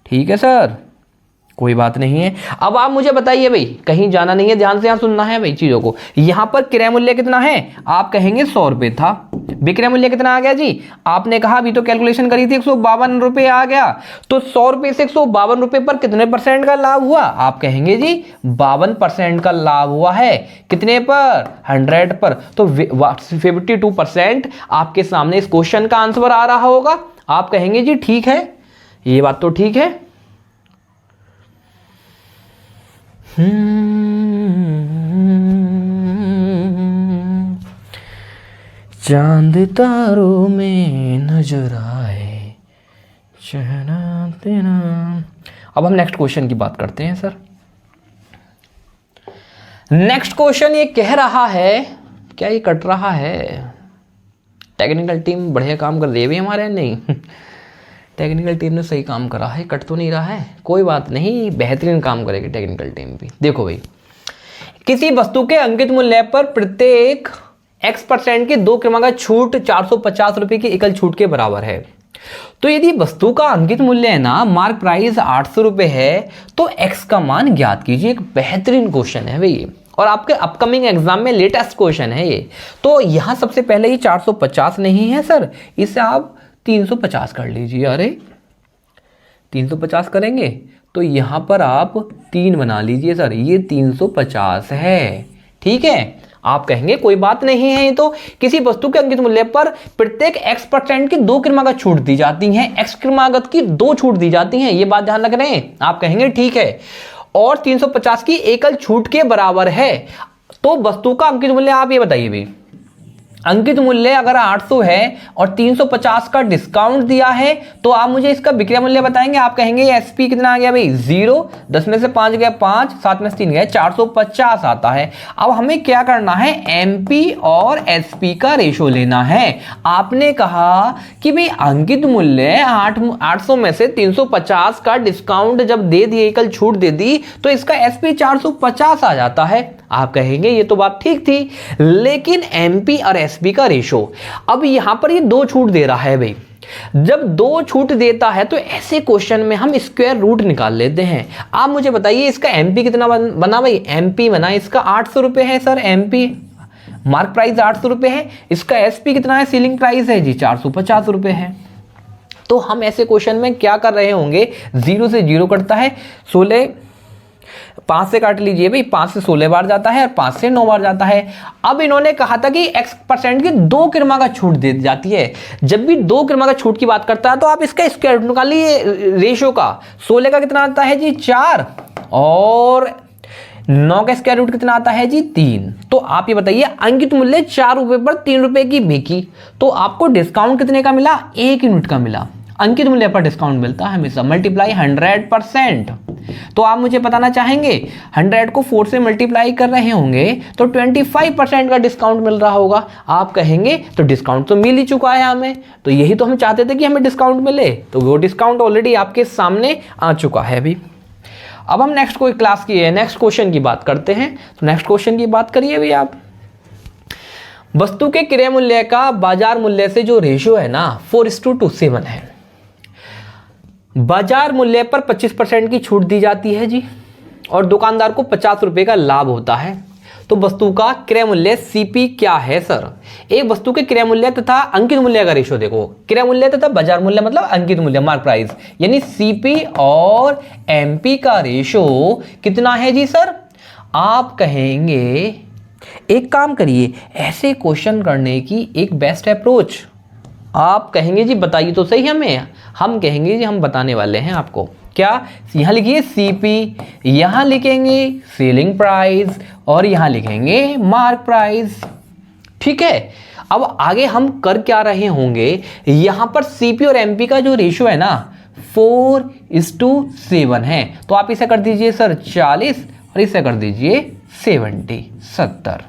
ठीक है सर, कोई बात नहीं है। अब आप मुझे बताइए भाई, कहीं जाना नहीं है, ध्यान से यहां सुनना है भाई चीजों को। यहां पर क्रय मूल्य कितना है? आप कहेंगे 100 रुपए था। विक्रय मूल्य कितना आ गया जी? आपने कहा अभी तो कैलकुलेशन करी थी 152 रुपए आ गया। तो 100 रुपए से 152 रुपए पर कितने % का लाभ हुआ? आप कहेंगे जी 52% का लाभ हुआ है। कितने पर? 100 पर। तो 52% आपके सामने इस क्वेश्चन का आंसर आ रहा होगा। आप कहेंगे जी ठीक है, ये बात तो ठीक है। चांद तारों में नजर आए चेहरा तेरा। अब हम नेक्स्ट क्वेश्चन की बात करते हैं सर। नेक्स्ट क्वेश्चन ये कह रहा है, क्या ये कट रहा है? टेक्निकल टीम बढ़िया काम कर रही है भी हमारे, नहीं टेक्निकल टीम ने सही काम करा है, कट तो नहीं रहा है। कोई बात नहीं, बेहतरीन काम करेगी टेक्निकल टीम भी। देखो भाई, किसी वस्तु के अंकित मूल्य पर प्रत्येक x% की 2 क्रमांक छूट 450 रुपए की एकल छूट के बराबर है। तो यदि वस्तु का अंकित मूल्य है ना, मार्क प्राइस 800 रुपए है, तो x का मान ज्ञात कीजिए। एक बेहतरीन क्वेश्चन है भाई, और आपके अपकमिंग एग्जाम में लेटेस्ट क्वेश्चन है ये। तो यहां सबसे पहले ये 450 नहीं है सर, इसे आप 350 कर लीजिए। अरे 350 करेंगे तो यहां पर आप 3 बना लीजिए सर, ये 350 है, ठीक है। आप कहेंगे कोई बात नहीं है, ये तो किसी वस्तु के अंकित मूल्य पर प्रत्येक x% की 2 क्रमागत छूट दी जाती हैं, x क्रमागत की 2 छूट दी जाती हैं, ये बात ध्यान रख रहे हैं। आप कहेंगे ठीक है, और 350 की एकल छूट के बराबर है। तो वस्तु का अंकित मूल्य आप ये बताइए भाई, अंकित मूल्य अगर 800 है और 350 का डिस्काउंट दिया है, तो आप मुझे इसका विक्रय मूल्य बताएंगे। आप कहेंगे SP कितना आ गया भाई? 0, 10 में से 5 गया 5, 7 में से 3 गया 450 आता है। अब हमें क्या करना है? MP और SP का रेशो लेना है। आपने कहा कि भाई अंकित मूल्य 800 में से 350 का डिस्काउंट जब दे दिए, एकल छूट दे दी, तो इसका SP 450 आ जाता है। आप कहेंगे ये तो बात ठीक थी, लेकिन MP और SP का रेशो, अब यहां पर ये 2 छूट दे रहा है भाई। जब 2 छूट देता है तो ऐसे क्वेश्चन में हम स्क्वायर रूट निकाल लेते हैं। आप मुझे बताइए इसका एमपी कितना बना भाई? एमपी बना इसका 800 रुपये है सर, एमपी मार्क प्राइस 800 रुपये है। इसका एसपी कितना है? सीलिंग प्राइस है जी 450 रुपये है। तो हम ऐसे क्वेश्चन में क्या कर रहे होंगे, 0 से 0 कटता है, 16 5 से काट लीजिए भाई, 5 से 16 बार जाता है और 5 से 9 बार जाता है। अब इन्होंने कहा था कि x% की 2 किरमा का छूट दे जाती है। जब भी 2 किरमा का छूट की बात करता है तो आप इसका स्क्वायर रूट निकालिए रेशो का। 16 का कितना आता है जी 4 और 9 का स्क्वायर रूट कितना आता है जी 3। तो आप ये बताइए अंकित मूल्य 4 रुपए पर 3 रुपए की बिकी, तो आपको डिस्काउंट कितने का मिला? 1 यूनिट का मिला। अंकित मूल्य पर डिस्काउंट मिलता है हमेशा, मल्टीप्लाई 100%। तो आप मुझे बताना चाहेंगे 100 को 4 से मल्टीप्लाई कर रहे होंगे तो 25% का डिस्काउंट मिल रहा होगा। आप कहेंगे तो डिस्काउंट तो मिल ही चुका है हमें, तो यही तो हम चाहते थे कि हमें डिस्काउंट मिले, तो वो डिस्काउंट ऑलरेडी आपके सामने आ चुका है अभी। अब हम नेक्स्ट कोई क्लास की नेक्स्ट क्वेश्चन की बात करते हैं। तो नेक्स्ट क्वेश्चन की बात करिए भी आप। वस्तु के क्रय मूल्य का बाजार मूल्य से जो रेशियो है ना 4:7 है। बाजार मूल्य पर 25% की छूट दी जाती है जी और दुकानदार को 50 रुपए का लाभ होता है। तो वस्तु का क्रय मूल्य सीपी क्या है सर? एक वस्तु के क्रय मूल्य तथा अंकित मूल्य का रेशियो देखो, क्रय मूल्य तथा बाजार मूल्य मतलब अंकित मूल्य मार्क प्राइस, यानी सीपी और एमपी का रेशियो कितना है जी सर? आप कहेंगे एक काम करिए, ऐसे क्वेश्चन करने की एक बेस्ट अप्रोच आप कहेंगे जी बताइए तो सही हमें। हम कहेंगे जी हम बताने वाले हैं आपको। क्या? यहां लिखिए सीपी, यहां लिखेंगे सेलिंग प्राइस और यहां लिखेंगे मार्क प्राइस। ठीक है, अब आगे हम कर क्या रहे होंगे, यहां पर सीपी और एमपी का जो रेशियो है ना 4:7 है, तो आप इसे कर दीजिए सर 40 और इसे कर दीजिए 70।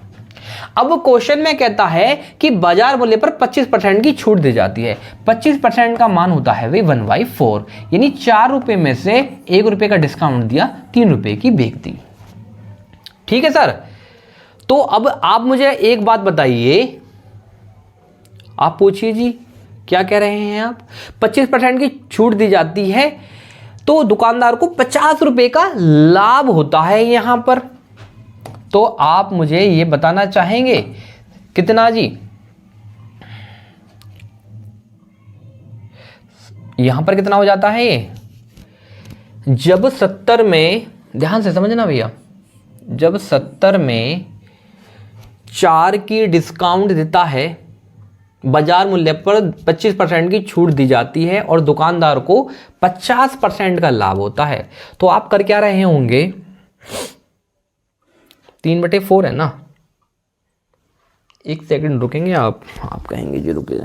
अब क्वेश्चन में कहता है कि बाजार मूल्य पर 25% की छूट दी जाती है। 25% का मान होता है वे 1/4, यानी 4 रुपए में से 1 रुपए का डिस्काउंट दिया, 3 रुपए की बेच दी। ठीक है सर, तो अब आप मुझे एक बात बताइए, आप पूछिए जी क्या कह रहे हैं आप? 25% की छूट दी जाती है तो दुकानदार को 50 रुपए का लाभ होता है यहां पर। तो आप मुझे ये बताना चाहेंगे कितना जी? यहां पर कितना हो जाता है ये? जब 70 में, ध्यान से समझना भैया, जब 70 में 4 की डिस्काउंट देता है, बाजार मूल्य पर 25% की छूट दी जाती है और दुकानदार को 50% का लाभ होता है, तो आप कर क्या रहे होंगे? 3/4 है ना। एक सेकंड रुकेंगे आप कहेंगे जी रुके।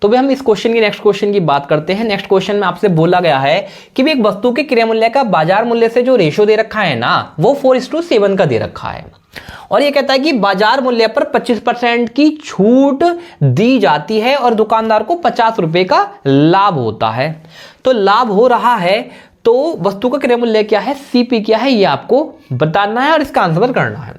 तो भी हम इस क्वेश्चन की नेक्स्ट क्वेश्चन की बात करते हैं। नेक्स्ट क्वेश्चन में आपसे बोला गया है कि भी एक वस्तु के क्रय मूल्य का बाजार मूल्य से जो रेशियो दे रखा है ना वो 4:7 का दे रखा है और ये कहता है कि बाजार मूल्य पर 25% की छूट दी जाती है और दुकानदार को 50 रुपए का लाभ होता है। तो लाभ हो रहा है तो वस्तु का क्रय मूल्य क्या है, सीपी क्या है, ये आपको बताना है और इसका आंसर करना है।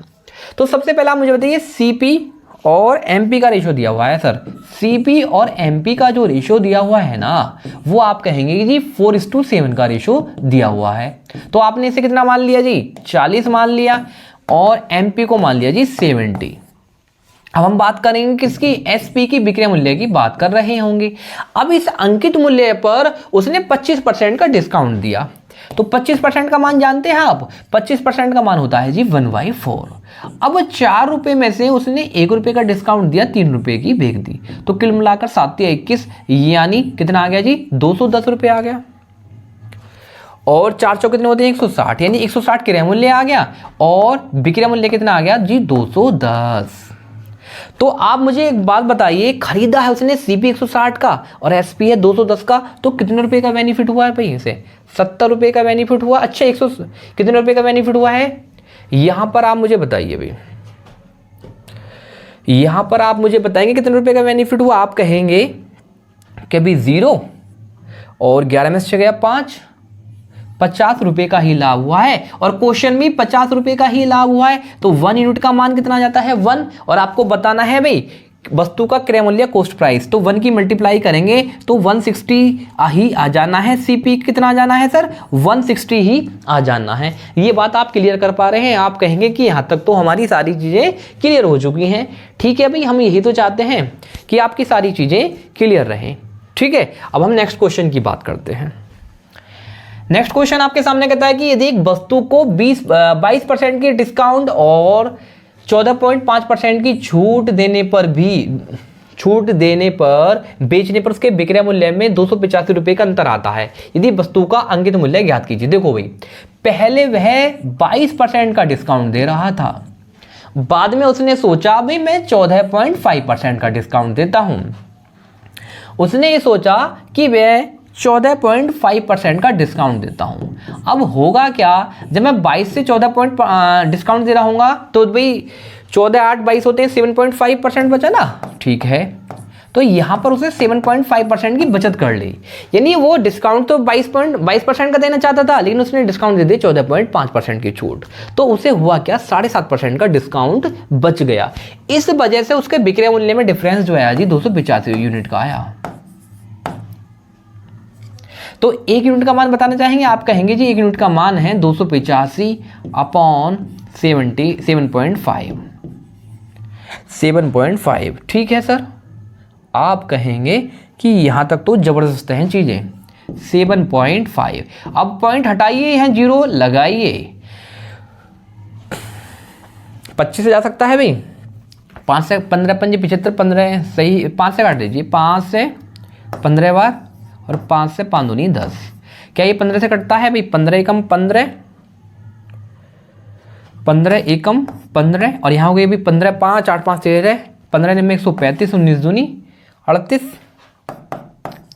तो सबसे पहला मुझे बताइए सीपी और एमपी का रेशियो दिया हुआ है सर। सीपी और एमपी का जो रेशियो दिया हुआ है ना वो आप कहेंगे कि जी 4:7 का रेशियो दिया हुआ है। तो आपने इसे कितना मान लिया जी? 40 मान लिया और एमपी को मान लिया जी 70। अब हम बात करेंगे किसकी? एसपी की, विक्रय मूल्य की बात कर रहे होंगे। अब इस अंकित मूल्य पर उसने 25% का डिस्काउंट दिया, तो 25% का मान जानते हैं आप? 25% का मान होता है जी 1/4। अब 4 रुपए में से उसने 1 रुपए का डिस्काउंट दिया, 3 रुपए की बेच दी, तो कुल मिलाकर 7 या 21 यानी कितना आ गया जी? 210 रुपए आ गया। और 4 चौक कितने होते हैं 160, यानी 160 क्रय मूल्य आ गया और विक्रय मूल्य कितना आ गया जी 210। तो आप मुझे एक बात बताइए, खरीदा है उसने सीपी 160 का और एसपी है 210 का, तो कितने रुपए का बेनिफिट हुआ है भाई इसे? 70 रुपए का बेनिफिट हुआ। अच्छा 100 कितने रुपए का बेनिफिट हुआ है यहां पर आप मुझे बताइए भाई, यहां पर आप मुझे बताएंगे कितने रुपए का बेनिफिट हुआ। आप कहेंगे कि भाई 0 और 11 में से गया 5, 50 रुपए का ही लाभ हुआ है और क्वेश्चन में 50 रुपए का ही लाभ हुआ है। तो 1 यूनिट का मान कितना आ जाता है 1, और आपको बताना है भाई वस्तु का क्रय मूल्य कॉस्ट प्राइस, तो 1 की मल्टीप्लाई करेंगे तो 160 ही आ जाना है। सीपी कितना आ जाना है सर 160 ही आ जाना है। ये बात आप क्लियर कर पा रहे हैं? आप कहेंगे कि यहाँ तक तो हमारी सारी चीज़ें क्लियर हो चुकी हैं। ठीक है भाई, हम यही तो चाहते हैं कि आपकी सारी चीज़ें क्लियर रहें। ठीक है, अब हम नेक्स्ट क्वेश्चन की बात करते हैं। नेक्स्ट क्वेश्चन आपके सामने कहता है कि यदि एक वस्तु को 22% की डिस्काउंट और 14.5% की छूट देने पर बेचने पर उसके विक्रय मूल्य में 285 रुपए का अंतर आता है, यदि वस्तु का अंकित मूल्य ज्ञात कीजिए। देखो भाई, पहले वह 22% का डिस्काउंट दे रहा था, बाद में उसने सोचा भाई मैं 14.5% का डिस्काउंट देता हूं। उसने ये सोचा कि वह 14.5% का डिस्काउंट देता हूं। अब होगा क्या, जब मैं 22 से 14 डिस्काउंट दे रहा हूँगा तो भाई 14 8 22 होते हैं, 7.5% बचा ना। ठीक है, तो यहां पर उसे 7.5% की बचत कर ली, यानी वो डिस्काउंट तो 22% का देना चाहता था, लेकिन उसने डिस्काउंट दे दी 14.5% की छूट। तो उसे हुआ क्या 7.5% का डिस्काउंट बच गया। इस वजह से उसके विक्रय मूल्य में डिफरेंस जो आया जी 285 यूनिट का आया। तो 1 यूनिट का मान बताना चाहेंगे। आप कहेंगे जी 1 यूनिट का मान है 285 अपॉन 7.5। ठीक है सर, आप कहेंगे कि यहां तक तो जबरदस्त हैं चीजें। 7.5, अब पॉइंट हटाइए, यहां 0 लगाइए। 25 से जा सकता है भाई, 5 से 15 पंजे 75, 15 सही, 5 से काट दीजिए, 5 से 15 बार और 5 से 5 दूनी 10। क्या ये 15 से कटता है भाई? 15 एकम 15, 15 एकम 15, और यहाँ हो गई भी 15 5 8 5 13, 15 में 135, 19 दूनी 38,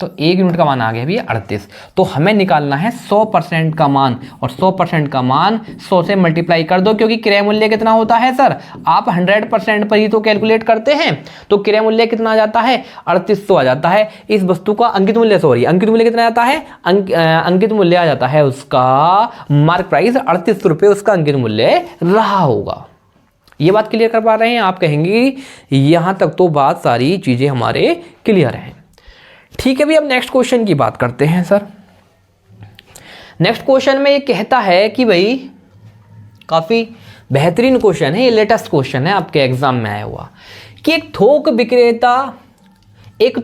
तो 1 यूनिट का मान आ गया भैया 38। तो हमें निकालना है 100% का मान, और 100% का मान 100 से मल्टीप्लाई कर दो, क्योंकि क्रय मूल्य कितना होता है सर, आप 100% पर ही तो कैलकुलेट करते हैं। तो क्रय मूल्य कितना आ जाता है 3800 आ जाता है। इस वस्तु का अंकित मूल्य, सॉरी अंकित मूल्य कितना आता है, अंकित मूल्य आ जाता है उसका मार्क प्राइस 3800 रुपये उसका अंकित मूल्य रहा होगा। ये बात क्लियर कर पा रहे हैं? आप कहेंगे यहां तक तो बात सारी चीजें हमारे क्लियर हैं। ठीक है भाई, अब नेक्स्ट क्वेश्चन की बात करते हैं सर। नेक्स्ट क्वेश्चन में ये कहता है कि भाई काफी बेहतरीन क्वेश्चन है, ये लेटेस्ट क्वेश्चन है आपके एग्जाम में आया हुआ, कि एक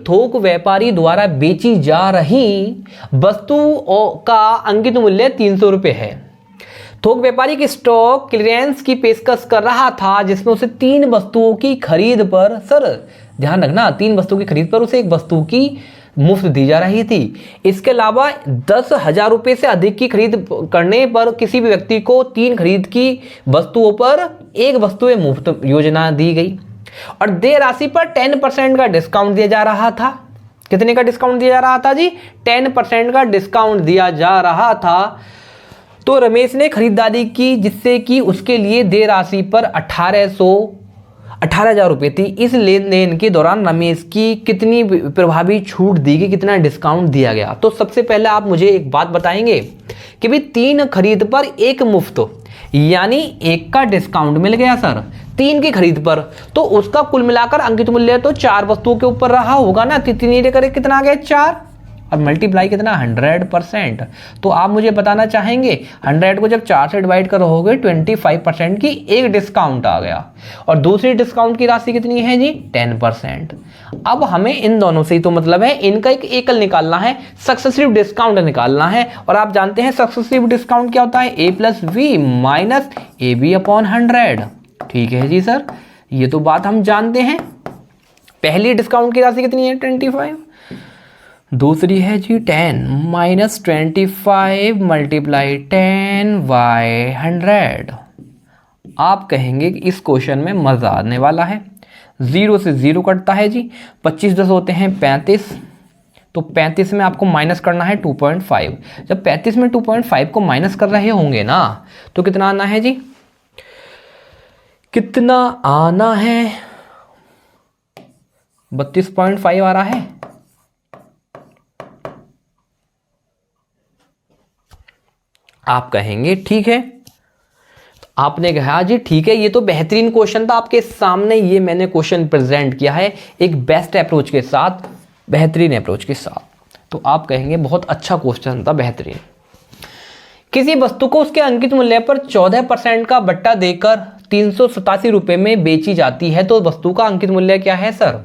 थोक व्यापारी द्वारा बेची जा रही वस्तु का अंकित मूल्य 300 रुपये है। थोक व्यापारी की स्टॉक क्लियरेंस की पेशकश कर रहा था, जिसमें उसे 3 वस्तुओं की खरीद पर, सर ध्यान रखना, 3 वस्तुओं की खरीद पर उसे 1 वस्तु की मुफ्त दी जा रही थी। इसके अलावा 10,000 रुपये से अधिक की खरीद करने पर किसी भी व्यक्ति को 3 खरीद की वस्तुओं पर 1 वस्तु मुफ्त योजना दी गई, और देय राशि पर 10% का डिस्काउंट दिया जा रहा था। कितने का डिस्काउंट दिया जा रहा था जी? 10% का डिस्काउंट दिया जा रहा था। तो रमेश ने खरीदारी की, जिससे कि उसके लिए देय राशि पर 18,000 रुपये थी। इस लेन देन के दौरान रमेश की कितनी प्रभावी छूट दी गई, कितना डिस्काउंट दिया गया? तो सबसे पहले आप मुझे एक बात बताएंगे कि भाई 3 खरीद पर 1 मुफ्त, यानी 1 का डिस्काउंट मिल गया सर 3 की खरीद पर, तो उसका कुल मिलाकर अंकित मूल्य तो 4 वस्तुओं के ऊपर रहा होगा ना। 3 करे कितना आ गया 4, और मल्टीप्लाई कितना 100%। तो आप मुझे बताना चाहेंगे 100 को जब 4 से डिवाइड करोगे 25% की एक डिस्काउंट आ गया, और दूसरी डिस्काउंट की राशि कितनी है जी 10%। अब हमें इन दोनों से ही तो मतलब है, इनका एक एकल निकालना है, सक्सेसिव डिस्काउंट निकालना है। और आप जानते हैं सक्सेसिव डिस्काउंट क्या होता है, A+V माइनस AB/100। ठीक है जी सर, ये तो बात हम जानते हैं। पहली डिस्काउंट की राशि कितनी है 25, दूसरी है जी 10 माइनस 25 मल्टीप्लाई 10/100। आप कहेंगे कि इस क्वेश्चन में मज़ा आने वाला है। 0 से 0 कटता है जी, 25 10 होते हैं 35, तो 35 में आपको माइनस करना है 2.5। जब 35 में 2.5 को माइनस कर रहे होंगे ना, तो कितना आना है जी, कितना आना है, 32.5 आ रहा है। आप कहेंगे ठीक है, तो आपने कहा जी ठीक है, ये तो बेहतरीन क्वेश्चन था आपके सामने, ये मैंने क्वेश्चन प्रेजेंट किया है एक बेस्ट अप्रोच के साथ, बेहतरीन अप्रोच के साथ। तो आप कहेंगे बहुत अच्छा क्वेश्चन था, बेहतरीन। किसी वस्तु को उसके अंकित मूल्य पर 14% का बट्टा देकर 387 रुपए में बेची जाती है, तो वस्तु का अंकित मूल्य क्या है सर?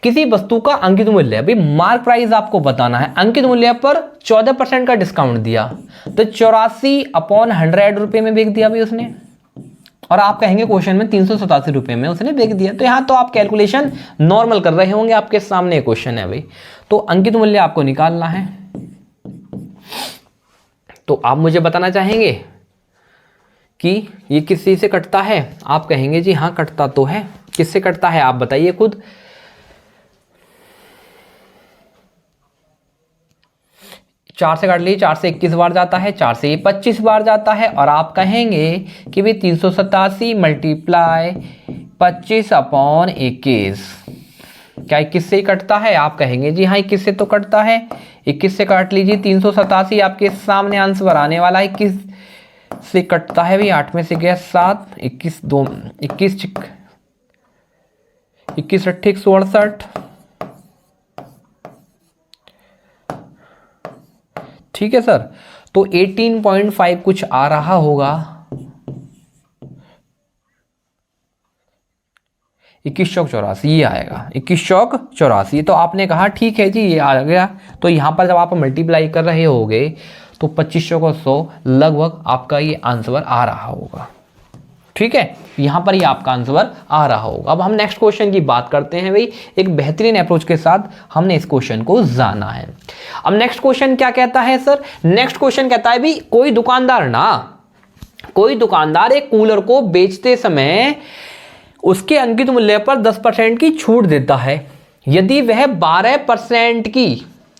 किसी वस्तु का अंकित मूल्य, अभी मार्क प्राइस आपको बताना है, अंकित मूल्य पर 14% का डिस्काउंट दिया, तो 84/100 रुपए में बेच दिया भाई उसने, और आप कहेंगे क्वेश्चन में 387 रुपए में उसने बेच दिया। तो यहां तो आप कैलकुलेशन नॉर्मल कर रहे होंगे, आपके सामने क्वेश्चन है भाई, तो अंकित मूल्य आपको निकालना है। तो आप मुझे बताना चाहेंगे कि ये किस चीज से कटता है? आप कहेंगे जी हाँ कटता तो है, किससे कटता है आप बताइए खुद। 4 से काट लीजिए, 4 से 21 बार जाता है, 4 से ये 25 बार जाता है, और आप कहेंगे कि भाई 387 मल्टीप्लाई 25/21 क्या 21 से ही कटता है? आप कहेंगे जी हाँ 21 से तो कटता है। 21 से काट लीजिए, 387 आपके सामने आंसर आने वाला है, 21 से कटता है भाई, 8 में से गया 7, 21 2 21 21 8 168, ठीक है सर। तो 18.5 कुछ आ रहा होगा, 21 चौक 84 ये आएगा, 21 चौक 84। तो आपने कहा ठीक है जी ये आ गया। तो यहां पर जब आप मल्टीप्लाई कर रहे होगे तो 25 चौक 100 लगभग आपका ये आंसर आ रहा होगा, ठीक है, यहां पर ये आपका आंसर आ रहा होगा। अब हम नेक्स्ट क्वेश्चन की बात करते हैं भाई, एक बेहतरीन अप्रोच के साथ हमने इस क्वेश्चन को जाना है। अब नेक्स्ट क्वेश्चन क्या कहता है सर? नेक्स्ट क्वेश्चन कहता है भाई कोई दुकानदार एक कूलर को बेचते समय उसके अंकित मूल्य पर 10% की छूट देता है।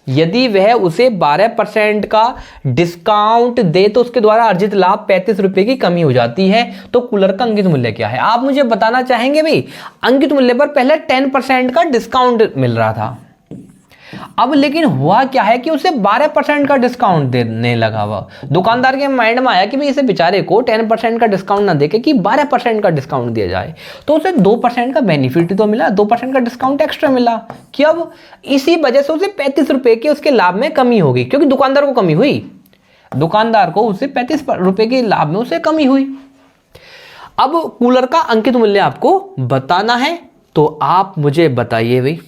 यदि वह उसे 12% का डिस्काउंट दे तो उसके द्वारा अर्जित लाभ 35 रुपए की कमी हो जाती है, तो कूलर का अंकित मूल्य क्या है? आप मुझे बताना चाहेंगे भाई, अंकित मूल्य पर पहले 10% का डिस्काउंट मिल रहा था, अब लेकिन हुआ क्या है कि उसे 12% का डिस्काउंट देने लगा। वह दुकानदार के माइंड में आया कि भाई इसे बेचारे को 10% का डिस्काउंट ना देके कि 12% का डिस्काउंट दिया जाए, तो उसे 2% का बेनिफिट तो मिला, 2% का डिस्काउंट एक्स्ट्रा मिला कि अब इसी वजह से उसे 35 रुपए के उसके लाभ में कमी होगी, क्योंकि दुकानदार को कमी हुई, दुकानदार को उसे 35 रुपए के लाभ में उसे कमी हुई। अब कूलर का अंकित मूल्य आपको बताना है, तो आप मुझे बताइए भाई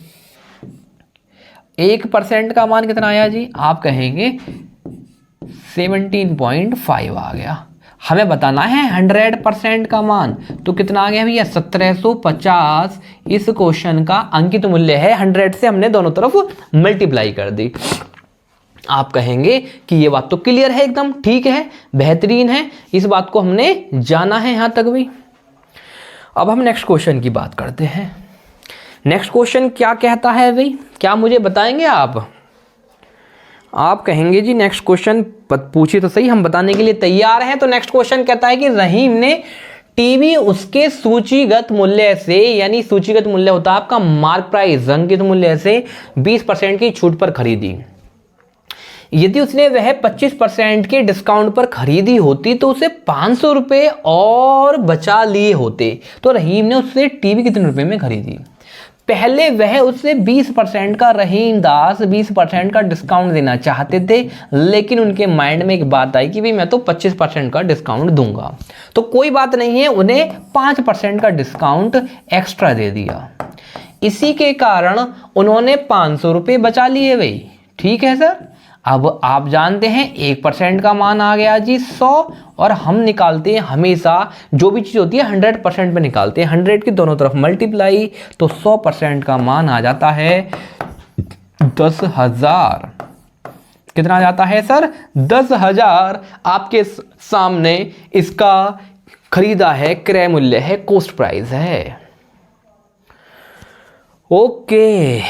1% का मान कितना आया जी? आप कहेंगे 17.5 आ गया। हमें बताना है 100% का मान, तो कितना आ गया भैया? 1750 इस क्वेश्चन का अंकित मूल्य है। 100 से हमने दोनों तरफ मल्टीप्लाई कर दी। आप कहेंगे कि ये बात तो क्लियर है, एकदम ठीक है, बेहतरीन है, इस बात को हमने जाना है यहां तक भी। अब हम नेक्स्ट क्वेश्चन की बात करते हैं। नेक्स्ट क्वेश्चन क्या कहता है भाई, क्या मुझे बताएंगे आप? आप कहेंगे जी नेक्स्ट क्वेश्चन पूछिए तो सही, हम बताने के लिए तैयार हैं। तो नेक्स्ट क्वेश्चन कहता है कि रहीम ने टीवी उसके सूचीगत मूल्य से, यानी सूचीगत मूल्य होता है आपका मार्क प्राइस, अंकित मूल्य से 20% की छूट पर खरीदी। यदि उसने वह 25% के डिस्काउंट पर खरीदी होती तो उसे 500 रुपए और बचा लिए होते। तो रहीम ने उससे टीवी कितने रुपए में खरीदी? पहले वह उससे 20% का, रहीम दास 20% का डिस्काउंट देना चाहते थे, लेकिन उनके माइंड में एक बात आई कि भाई मैं तो 25% का डिस्काउंट दूंगा, तो कोई बात नहीं है, उन्हें 5% का डिस्काउंट एक्स्ट्रा दे दिया। इसी के कारण उन्होंने 500 रुपये बचा लिए भाई, ठीक है सर। अब आप जानते हैं 1% का मान आ गया जी 100, और हम निकालते हैं हमेशा जो भी चीज़ होती है 100% पे निकालते हैं, 100 की दोनों तरफ मल्टीप्लाई, तो 100% का मान आ जाता है 10,000। कितना जाता है सर? 10,000 आपके सामने इसका खरीदा है, क्रय मूल्य है, कॉस्ट प्राइस है। ओके,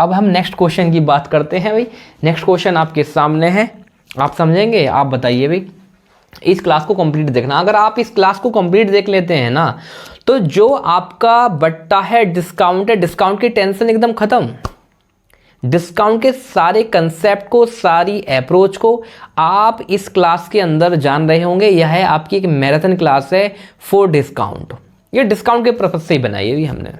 अब हम नेक्स्ट क्वेश्चन की बात करते हैं भाई। नेक्स्ट क्वेश्चन आपके सामने है, आप समझेंगे, आप बताइए भाई। इस क्लास को कंप्लीट देखना। अगर आप इस क्लास को कंप्लीट देख लेते हैं ना, तो जो आपका बट्टा है डिस्काउंट है, डिस्काउंट की टेंशन एकदम खत्म। डिस्काउंट के सारे कंसेप्ट को, सारी अप्रोच को आप इस क्लास के अंदर जान रहे होंगे। यह है आपकी एक मैराथन क्लास है फॉर डिस्काउंट। ये डिस्काउंट के पर्पज से ही बनाई है हमने।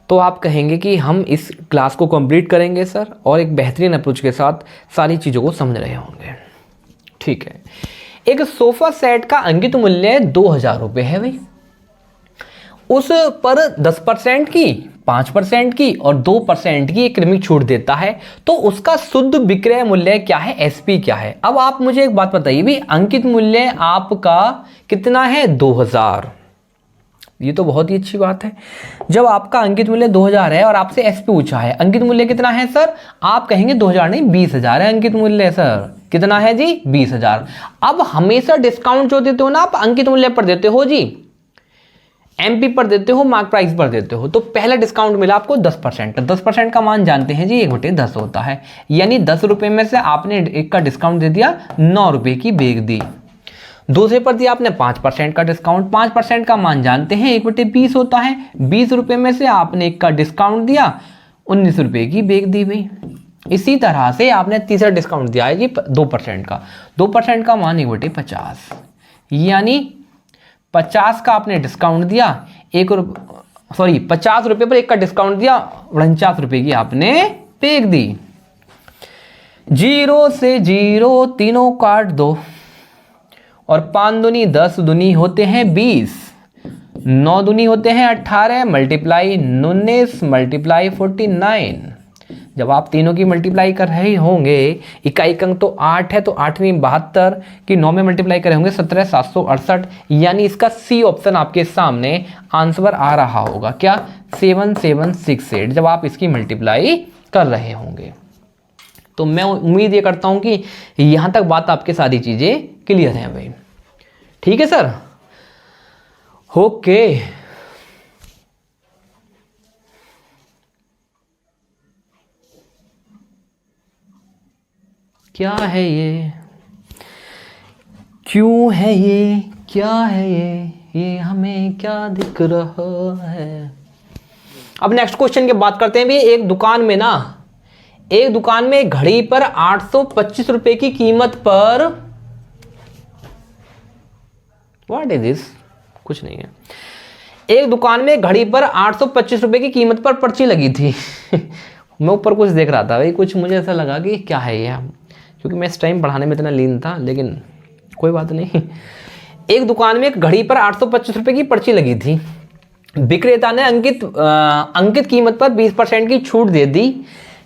तो आप कहेंगे कि हम इस क्लास को कंप्लीट करेंगे सर, और एक बेहतरीन अप्रोच के साथ सारी चीज़ों को समझ रहे होंगे। ठीक है, एक सोफा सेट का अंकित मूल्य 2,000 रुपये है भाई। उस पर 10% की, 5% की और 2% की एक क्रमिक छूट देता है, तो उसका शुद्ध विक्रय मूल्य क्या है, एसपी क्या है। अब आप मुझे एक बात बताइए भी, अंकित मूल्य आपका कितना है? 2,000। ये तो बहुत ही अच्छी बात है। जब आपका अंकित मूल्य 2,000 है और आपसे एसपी पूछा है, अंकित मूल्य कितना है सर? आप कहेंगे 2,000 नहीं, 20,000 है अंकित मूल्य सर। कितना है जी? 20,000। अब हमेशा डिस्काउंट जो देते हो ना, आप अंकित मूल्य पर देते हो जी, एमपी पर देते हो, मार्क प्राइस पर देते हो। तो पहला डिस्काउंट मिला आपको 10%। 10% का मान जानते हैं जी, 1/10 होता है। यानी 10 रुपए में से आपने एक का डिस्काउंट दे दिया, 9 रुपए की बेग दी। दूसरे पर दिया आपने 5% का डिस्काउंट। 5% का मान जानते हैं 1/20 होता है। 20 रुपए में से आपने एक का डिस्काउंट दिया, 19 रुपए की बेग दी भाई। इसी तरह से आपने तीसरा डिस्काउंट दिया है जी 2% का। 2% का मान 1/50, यानी 50 का आपने डिस्काउंट दिया, 50 रुपए पर एक का डिस्काउंट दिया, 49 रुपए की आपने बेग दी। 0 से 0 तीनों काट दो, और 5 दूनी 10 दूनी होते हैं 20, 9 दूनी होते हैं 18, मल्टीप्लाई 19 मल्टीप्लाई 49। जब आप तीनों की मल्टीप्लाई कर रहे होंगे, इकाई अंक तो 8 है, तो 8वीं 72 की 9 में मल्टीप्लाई करे होंगे 17,768। यानी इसका सी ऑप्शन आपके सामने आंसर आ रहा होगा, क्या? 7768, जब आप इसकी मल्टीप्लाई कर रहे होंगे। तो मैं उम्मीद ये करता हूं कि यहां तक बात आपके सारी चीजें क्लियर हैं भाई। ठीक है सर, ओके। क्या है ये, क्यों है ये, क्या है ये हमें क्या दिख रहा है। अब नेक्स्ट क्वेश्चन की बात करते हैं भी। एक दुकान में घड़ी पर 825 रुपए की कीमत पर, व्हाट इज दिस, कुछ नहीं है। एक दुकान में घड़ी पर 825 रुपए की कीमत पर पर्ची लगी थी। मैं ऊपर कुछ देख रहा था भाई, कुछ मुझे ऐसा लगा कि क्या है ये, क्योंकि मैं इस टाइम पढ़ाने में इतना लीन था, लेकिन कोई बात नहीं। एक दुकान में एक घड़ी पर 825 रुपए की पर्ची लगी थी। विक्रेता ने अंकित कीमत पर 20% की छूट दे दी।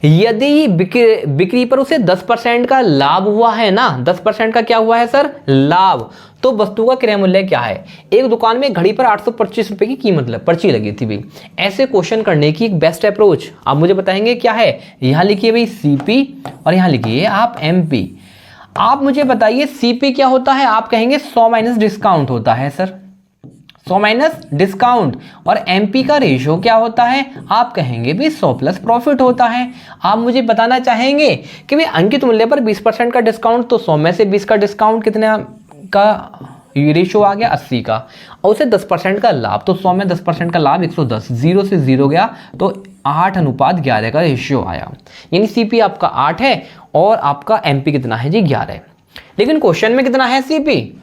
यदि बिक्री पर उसे 10% का लाभ हुआ है ना, 10% का क्या हुआ है सर? लाभ। तो वस्तु का क्रय मूल्य क्या है? एक दुकान में घड़ी पर 825 रुपए की कीमत पर्ची लगी थी भाई। ऐसे क्वेश्चन करने की एक बेस्ट अप्रोच आप मुझे बताएंगे क्या है? यहां लिखिए भाई सीपी, और यहां लिखिए आप एमपी। आप मुझे बताइए सीपी क्या होता है? आप कहेंगे 100 माइनस डिस्काउंट होता है सर, 100 माइनस डिस्काउंट। और एमपी का रेशियो क्या होता है? आप कहेंगे भी 100 प्लस प्रॉफिट होता है। आप मुझे बताना चाहेंगे कि भाई अंकित मूल्य पर 20% का डिस्काउंट, तो 100 में से 20 का डिस्काउंट कितना का रेशियो आ गया? 80 का। और उसे 10% का लाभ, तो 100 में 10% का लाभ 110, 0 से 0 गया, तो 8:11 का रेशियो आया। यानी सीपी आपका 8 है और आपका एमपी कितना है जी? 11। लेकिन क्वेश्चन में कितना है सीपी?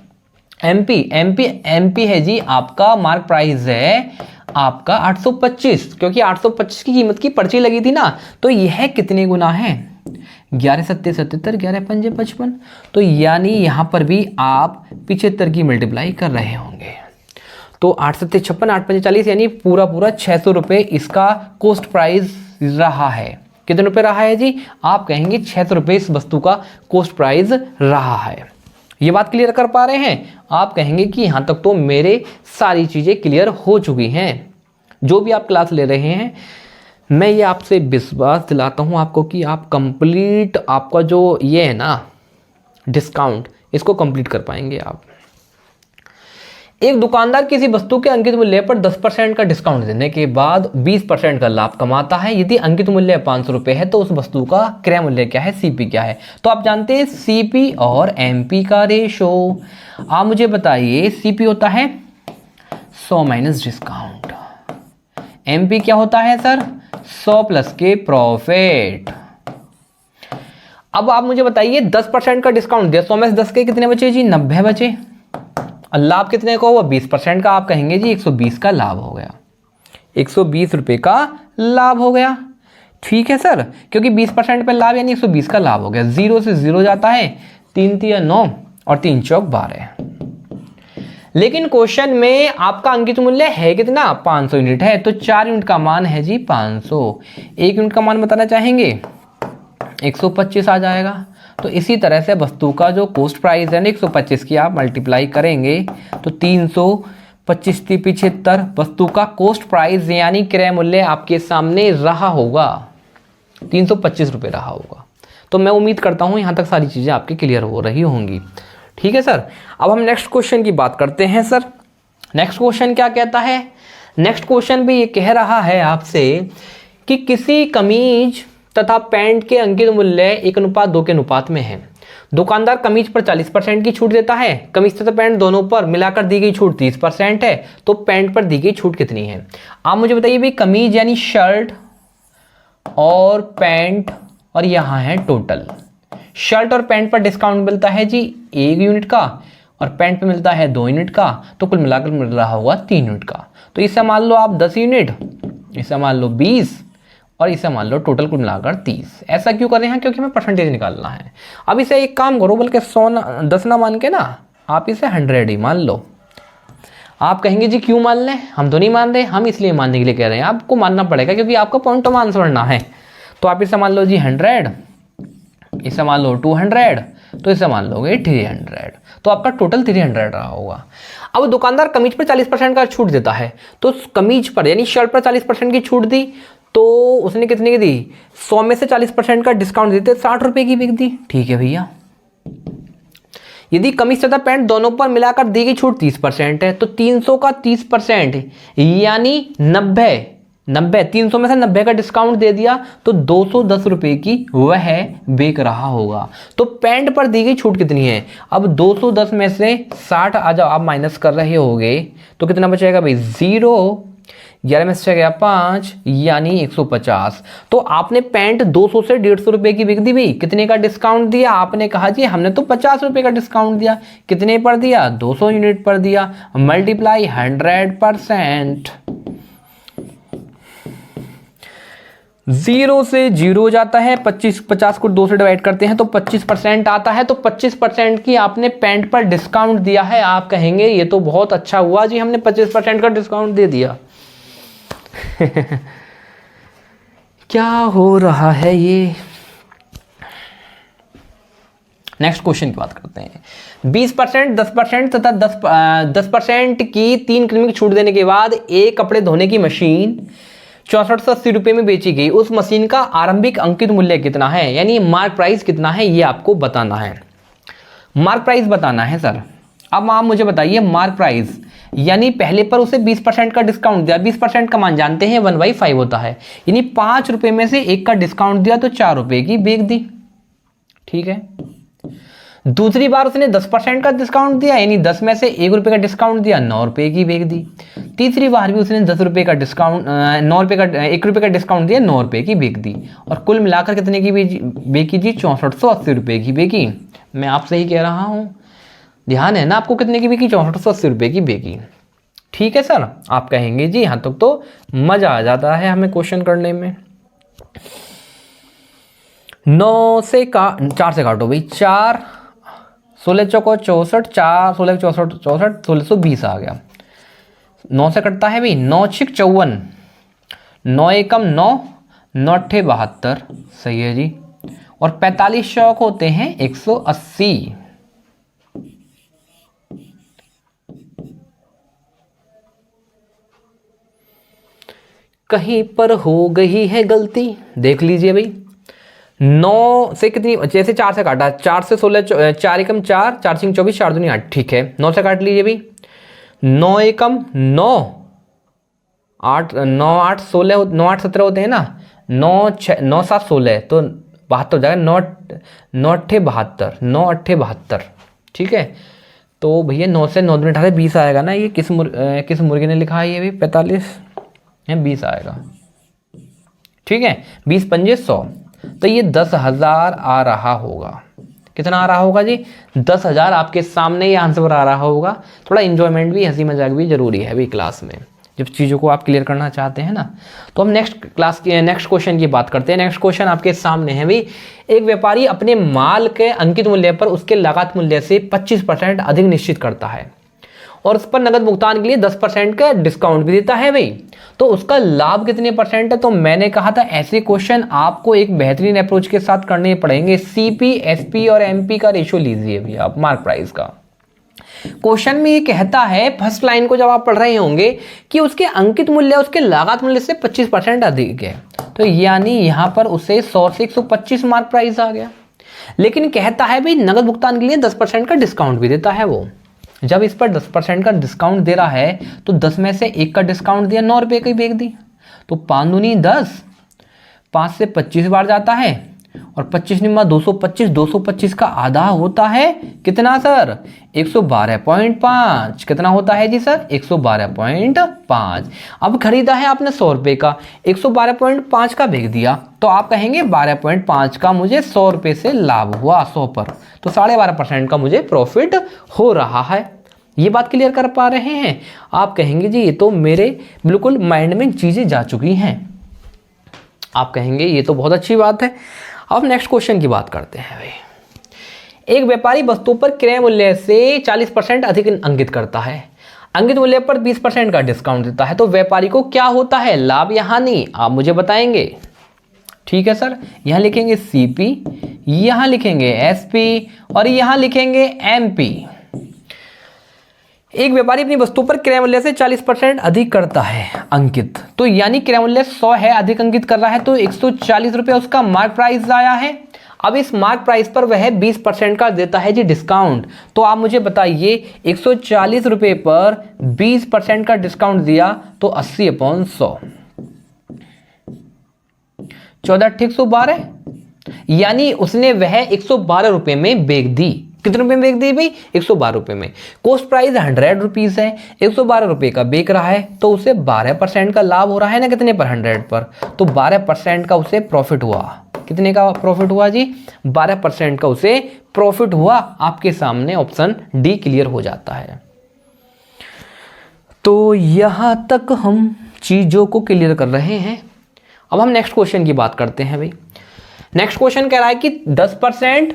एमपी है जी आपका, मार्क प्राइस है आपका 825, क्योंकि 825 की कीमत की पर्ची लगी थी ना। तो यह कितने गुना है? 11 सत्ते 77, 11 पंजे 55। तो यानी यहां पर भी आप 75 की मल्टीप्लाई कर रहे होंगे। तो 8 सत्ते 56, 8 पंजे 40, यानी पूरा 600 रुपये इसका कॉस्ट प्राइस रहा है। कितने रुपए रहा है जी? आप कहेंगे 600 रुपये इस वस्तु का कॉस्ट प्राइस रहा है। ये बात क्लियर कर पा रहे हैं? आप कहेंगे कि यहां तक तो मेरे सारी चीजें क्लियर हो चुकी हैं। जो भी आप क्लास ले रहे हैं, मैं ये आपसे विश्वास दिलाता हूँ आपको कि आप कंप्लीट आपका जो ये है ना डिस्काउंट, इसको कंप्लीट कर पाएंगे आप। एक दुकानदार किसी वस्तु के अंकित मूल्य पर 10% का डिस्काउंट देने के बाद 20% का लाभ कमाता है। यदि अंकित मूल्य 500 रुपये है तो उस वस्तु का क्रय मूल्य क्या है, सीपी क्या है। तो आप जानते हैं सीपी और एमपी का रेशो। आप मुझे बताइए, सीपी होता है 100 माइनस डिस्काउंट, एमपी क्या होता है सर, 100 प्लस के प्रॉफिट। अब आप मुझे बताइए 10% का डिस्काउंट दिया, 100 में से 10 के कितने बचे जी, 90 बचे। और लाभ कितने का हुआ, 20% का। आप कहेंगे जी 120 का लाभ हो गया, 120 रुपये का लाभ हो गया। ठीक है सर, क्योंकि 20% पे लाभ यानी 120 का लाभ हो गया। 0 से 0 जाता है, 3 तिया 9 और 3 चौक 12। लेकिन क्वेश्चन में आपका अंकित मूल्य है कितना, 500 यूनिट है, तो 4 यूनिट का मान है जी 500। 1 यूनिट का मान बताना चाहेंगे, 125 आ जाएगा। तो इसी तरह से वस्तु का जो कॉस्ट प्राइस है ना 125 की आप मल्टीप्लाई करेंगे तो 325 75 वस्तु का कॉस्ट प्राइस यानी क्रय मूल्य आपके सामने रहा होगा, 325 रुपये रहा होगा। तो मैं उम्मीद करता हूं यहां तक सारी चीजें आपकी क्लियर हो रही होंगी। ठीक है सर, अब हम नेक्स्ट क्वेश्चन की बात करते हैं। सर नेक्स्ट क्वेश्चन क्या कहता है, नेक्स्ट क्वेश्चन भी ये कह रहा है आपसे कि किसी कमीज तथा पैंट के अंकित मूल्य 1:2 के अनुपात में है। दुकानदार कमीज पर 40% की छूट देता है, कमीज तथा पैंट दोनों पर मिलाकर दी गई छूट 30% है। तो पैंट पर दी गई छूट कितनी है। आप मुझे बताइए भाई, कमीज यानी शर्ट और पैंट, और यहां है टोटल। शर्ट और पैंट पर डिस्काउंट मिलता है जी 1 यूनिट का, और पैंट पे मिलता है 2 यूनिट का, तो कुल मिलाकर मिल रहा होगा 3 यूनिट का। तो इससे मान लो आप 10 यूनिट, इससे मान लो 20, और इसे मान लो टोटल कुल मिलाकर 30। ऐसा क्यों कर रहे हैं, क्योंकि हमें परसेंटेज निकालना है। अब इसे एक काम करो, बल्कि 10 ना मान के ना आप इसे 100 ही मान लो। आप कहेंगे जी क्यों मान लें, हम तो नहीं मान रहे, हम इसलिए मानने के लिए कह रहे हैं, आपको मानना पड़ेगा क्योंकि आपका पॉइंट ऑफ आंसर बढ़ना है। तो आप इसे मान लो जी 100, इसे मान लो 200, तो इसे मान लोगे 300, तो आपका टोटल 300 रहा होगा। अब दुकानदार कमीज पर 40% का छूट देता है, तो कमीज पर यानी शर्ट पर 40% की छूट दी, तो उसने कितने की दी, 100 में से 40% का डिस्काउंट देते 60 रुपए की बिक दी। ठीक है भैया, यदि कमीज तथा पैंट दोनों पर मिलाकर दी गई छूट 30% है, तो 300 का 30% यानी 90 300 में से 90 का डिस्काउंट दे दिया, तो 210 रुपए की वह बेच रहा होगा। तो पैंट पर दी गई छूट कितनी है, अब 210 में से 60 आ जाओ, आप माइनस कर रहे होगे तो कितना बचेगा भाई, 0, 11 में से गया 5 यानी 150। तो आपने पैंट 200 से 150 रुपए की बिक दी भाई, कितने का डिस्काउंट दिया, आपने कहा जी हमने तो 50 रुपए का डिस्काउंट दिया, कितने पर दिया, 200 यूनिट पर दिया, मल्टीप्लाई 100%। 0 से 0 जाता है, 50 को 2 से डिवाइड करते हैं तो 25% आता है। तो 25% की आपने पैंट पर डिस्काउंट दिया है। आप कहेंगे ये तो बहुत अच्छा हुआ जी, हमने 25% का डिस्काउंट दे दिया। क्या हो रहा है ये। नेक्स्ट क्वेश्चन की बात करते हैं। 20%, 10% तथा 10% की 3 किलो की छूट देने के बाद एक कपड़े धोने की मशीन 6480 रुपए में बेची गई। उस मशीन का आरंभिक अंकित मूल्य कितना है, यानी मार्क प्राइस कितना है, ये आपको बताना है। मार्क प्राइस बताना है सर। अब आप मुझे बताइए मार्क प्राइस यानी पहले पर उसे 20% का डिस्काउंट दिया, 20% का मान जानते हैं 1/5 होता है, यानी 5 रुपए में से 1 का डिस्काउंट दिया तो 4 रुपए की बेच दी। ठीक है, दूसरी बार उसने 10% का डिस्काउंट दिया, यानी 10 में से 1 रुपए का डिस्काउंट दिया, 9 रुपए की बेच दी। तीसरी बार भी उसने 10 रुपए का डिस्काउंट 9 रुपए का 1 रुपए का डिस्काउंट दिया, 9 रुपए की बेच दी। और कुल मिलाकर कितने की बेची जी, 6480 रुपए की बेची। मैं आपसे ही कह रहा हूं, ध्यान है ना आपको, कितने की बिकी, 6480 रुपए की बिकी। ठीक है सर, आप कहेंगे जी यहां तक तो मजा आ जाता है हमें क्वेश्चन करने में। 9 से 4 से काटो भाई, 4 16 चौको 64, 4 16 64 64 1620 आ गया। 9 से कटता है भाई, 9 6 54, 9 एकम 9, 9 अट्ठे 72, सही है जी। और 45 चौक होते हैं 180। कहीं पर हो गई है गलती। देख लीजिए भाई, 9 से कितनी, जैसे 4 से काटा, 4 से 16, 4 एकम 4, 4 सिंह 24, 4 दूनी 8, ठीक है। 9 से काट लीजिए भाई, 9 एकम 9, 8 9 8 16, 9 8 17 होते हैं ना, 9 9 7 16, तो 72 हो जाएगा। 9 8 72, 9 8 72, ठीक है। तो भैया 9 से 9 दूनी 18, 20 आएगा ना। ये किस मुर्गे ने लिखा है ये भी, 45 है, 20 आएगा, ठीक है। 20 पंजे 100, तो ये 10,000 आ रहा होगा। कितना आ रहा होगा जी? 10,000 आपके सामने ये आंसर आ रहा होगा। थोड़ा इंजॉयमेंट भी, हंसी मजाक भी जरूरी है अभी क्लास में, जब चीज़ों को आप क्लियर करना चाहते हैं ना। तो हम नेक्स्ट क्वेश्चन की बात करते हैं। नेक्स्ट क्वेश्चन आपके सामने है भाई, एक व्यापारी अपने माल के अंकित मूल्य पर उसके लागत मूल्य से 25% अधिक निश्चित करता है और उस पर नगद भुगतान के लिए 10% का डिस्काउंट भी देता है भाई, तो उसका लाभ कितने परसेंट है? तो मैंने कहा था ऐसे क्वेश्चन आपको एक बेहतरीन अप्रोच के साथ करने पड़ेंगे। सीपी, एसपी और एमपी का रेशियो लीजिए भैया आप, मार्क प्राइस का। क्वेश्चन में ये कहता है, फर्स्ट लाइन को जब आप पढ़ रहे होंगे कि उसके अंकित मूल्य उसके लागत मूल्य से 25% अधिक है, तो यानी यहां पर उसे 100 से 125 मार्क प्राइस आ गया। लेकिन कहता है भाई नगद भुगतान के लिए 10% का डिस्काउंट भी देता है वो। जब इस पर 10% का डिस्काउंट दे रहा है तो 10 में से 1 का डिस्काउंट दिया, 9 रुपये की बेच दी, तो 5 दूनी 10, 5 से 25 बार जाता है और 25 निम्मा 225, 225 का आधा होता है कितना सर? 112.5। कितना होता है जी सर? 112.5। अब खरीदा है आपने 100 रुपये का, 112.5 का बेच दिया, तो आप कहेंगे 12.5 का मुझे 100 रुपये से लाभ हुआ 100 पर, तो 12.5% का मुझे प्रॉफिट हो रहा है। ये बात क्लियर कर पा रहे हैं? आप कहेंगे जी ये तो मेरे बिल्कुल माइंड में चीजें जा चुकी हैं। आप कहेंगे ये तो बहुत अच्छी बात है। अब नेक्स्ट क्वेश्चन की बात करते हैं भाई। एक व्यापारी वस्तु पर क्रय मूल्य से 40% अधिक अंकित करता है, अंकित मूल्य पर 20% का डिस्काउंट देता है, तो व्यापारी को क्या होता है, लाभ या हानि? आप मुझे बताएंगे। ठीक है सर, यहां लिखेंगे सीपी, यहां लिखेंगे एसपी और यहां लिखेंगे एमपी। एक व्यापारी अपनी वस्तु पर क्रय मूल्य से 40% अधिक करता है अंकित, तो यानी क्रय मूल्य 100 है, अधिक अंकित कर रहा है, तो 140 रुपये उसका मार्क प्राइस आया है। अब इस मार्क प्राइस पर वह 20% का देता है जी डिस्काउंट, तो आप मुझे बताइए 140 रुपये पर 20% का डिस्काउंट दिया तो 80/100, 14 ठीक 112, यानी उसने वह 112 रुपये में बेच दी। कितने रुपए में बेच दी भाई? 112 रुपये में। कोस्ट प्राइस 100 रुपीज है, 112 रुपये का बेच रहा है, तो उसे 12% का लाभ हो रहा है ना, कितने पर? 100 पर, तो 12% का उसे प्रॉफिट हुआ। कितने का प्रॉफिट हुआ जी? 12% का उसे प्रॉफिट हुआ। आपके सामने ऑप्शन डी क्लियर हो जाता है। तो यहां तक हम चीजों को क्लियर कर रहे हैं। अब हम नेक्स्ट क्वेश्चन की बात करते हैं भाई। नेक्स्ट क्वेश्चन कह रहा है कि 10%,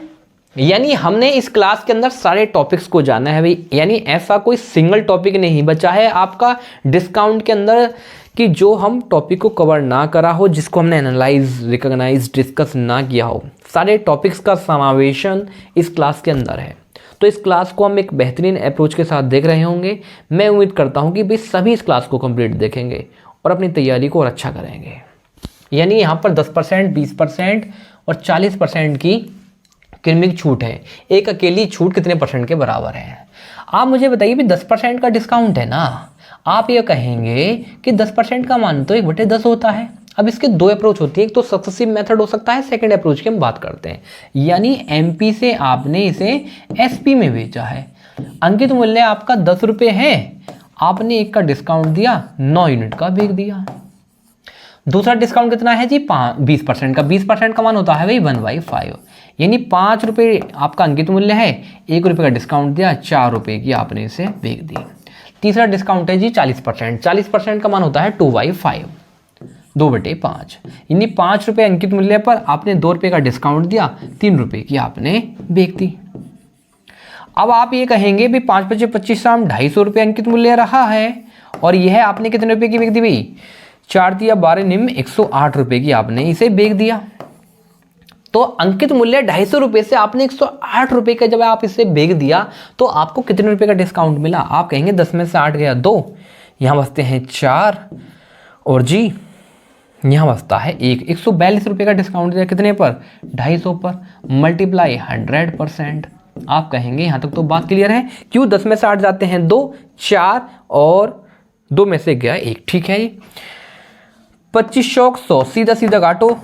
यानी हमने इस क्लास के अंदर सारे टॉपिक्स को जाना है भाई, यानी ऐसा कोई सिंगल टॉपिक नहीं बचा है आपका डिस्काउंट के अंदर कि जो हम टॉपिक को कवर ना करा हो, जिसको हमने एनालाइज, रिकॉग्नाइज, डिस्कस ना किया हो। सारे टॉपिक्स का समावेशन इस क्लास के अंदर है। तो इस क्लास को हम एक बेहतरीन अप्रोच के साथ देख रहे होंगे। मैं उम्मीद करता हूं कि भाई सभी इस क्लास को कंप्लीट देखेंगे और अपनी तैयारी को और अच्छा करेंगे। यानी यहाँ पर 10%, 20% और 40% की क्रमिक छूट है। एक अकेली छूट कितने परसेंट के बराबर है? आप मुझे बताइए भी 10% का डिस्काउंट है ना, आप ये कहेंगे कि 10% का मान तो 1/10 होता है। अब इसके दो अप्रोच होती है, एक तो सक्सेसिव मेथड हो सकता है, सेकंड अप्रोच की हम बात करते हैं। यानी एमपी से आपने इसे एसपी में बेचा है, अंकित मूल्य आपका 10 रुपये है, आपने 1 का डिस्काउंट दिया, 9 यूनिट का बेच दिया। दूसरा डिस्काउंट कितना है जी? 20% का। 20% का मान होता है भाई 1/5, यानी 5 रुपये आपका अंकित मूल्य है, 1 रुपये का डिस्काउंट दिया, 4 रुपये की आपने इसे बेच दी। तीसरा डिस्काउंट है जी 40%। 40% का मान होता है 2/5, 2/5, यानी 5 रुपये अंकित मूल्य पर आपने 2 रुपये का डिस्काउंट दिया, 3 रुपये की आपने बेच दी। अब आप ये कहेंगे भी 5 × 25 250 रुपये अंकित मूल्य रहा है, और यह आपने कितने रुपये की बेच दी भाई? 4 × 12 निम्न 108 रुपये की आपने इसे बेच दिया। तो अंकित मूल्य 250 रुपये से आपने 108 रुपये का जब आप इसे बेच दिया तो आपको कितने रुपये का डिस्काउंट मिला? आप कहेंगे 10 में से 8 गया 2, यहाँ बचते हैं 4 और जी यहाँ बचता है 142 रुपये का डिस्काउंट दिया कितने पर, 250 पर, मल्टीप्लाई 100%। आप कहेंगे यहाँ तक तो बात क्लियर है। क्यों 10 में से 8 जाते हैं 2, 4 और 2 में से गया 1, ठीक है। 25 चौक 100, सीधा सीधा काटो,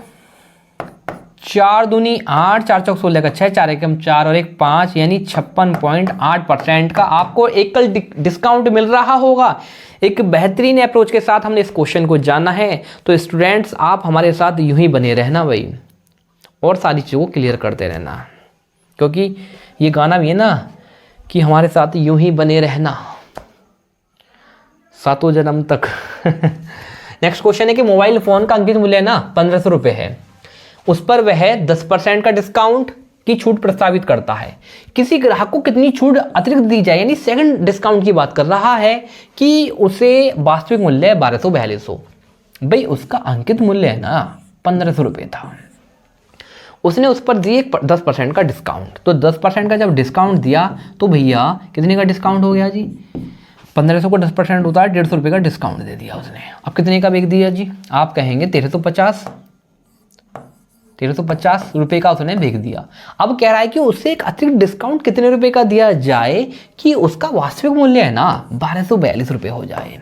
4 दूनी 8, 4 चौक 16 का 6, 4 एकम 4 और 1 5, यानी 56.8% का आपको एकल डिस्काउंट मिल रहा होगा। एक बेहतरीन अप्रोच के साथ हमने इस क्वेश्चन को जाना है। तो स्टूडेंट्स आप हमारे साथ यूं ही बने रहना भाई, और सारी चीज़ों को क्लियर करते रहना, क्योंकि ये गाना भी है ना कि हमारे साथ यूं ही बने रहना सातों जन्म तक। नेक्स्ट क्वेश्चन है कि मोबाइल फोन का अंकित मूल्य ना 1500 रुपये है, उस पर वह 10% का डिस्काउंट की छूट प्रस्तावित करता है। किसी ग्राहक को कितनी छूट अतिरिक्त दी जाए, यानी सेकंड डिस्काउंट की बात कर रहा है कि उसे वास्तविक मूल्य 1242। भाई उसका अंकित मूल्य है ना 1500 रुपये था, उसने उस पर दिए 10% का डिस्काउंट। तो 10% का जब डिस्काउंट दिया तो भैया कितने का डिस्काउंट हो गया जी, 1500 को 10% होता है 150 रुपये का डिस्काउंट दे दिया उसने। अब कितने का बेच दिया जी, आप कहेंगे 1350 रुपये का उसने बेच दिया। अब कह रहा है कि उससे एक अतिरिक्त डिस्काउंट कितने रुपए का दिया जाए कि उसका वास्तविक मूल्य है ना 1242 रुपये हो जाए।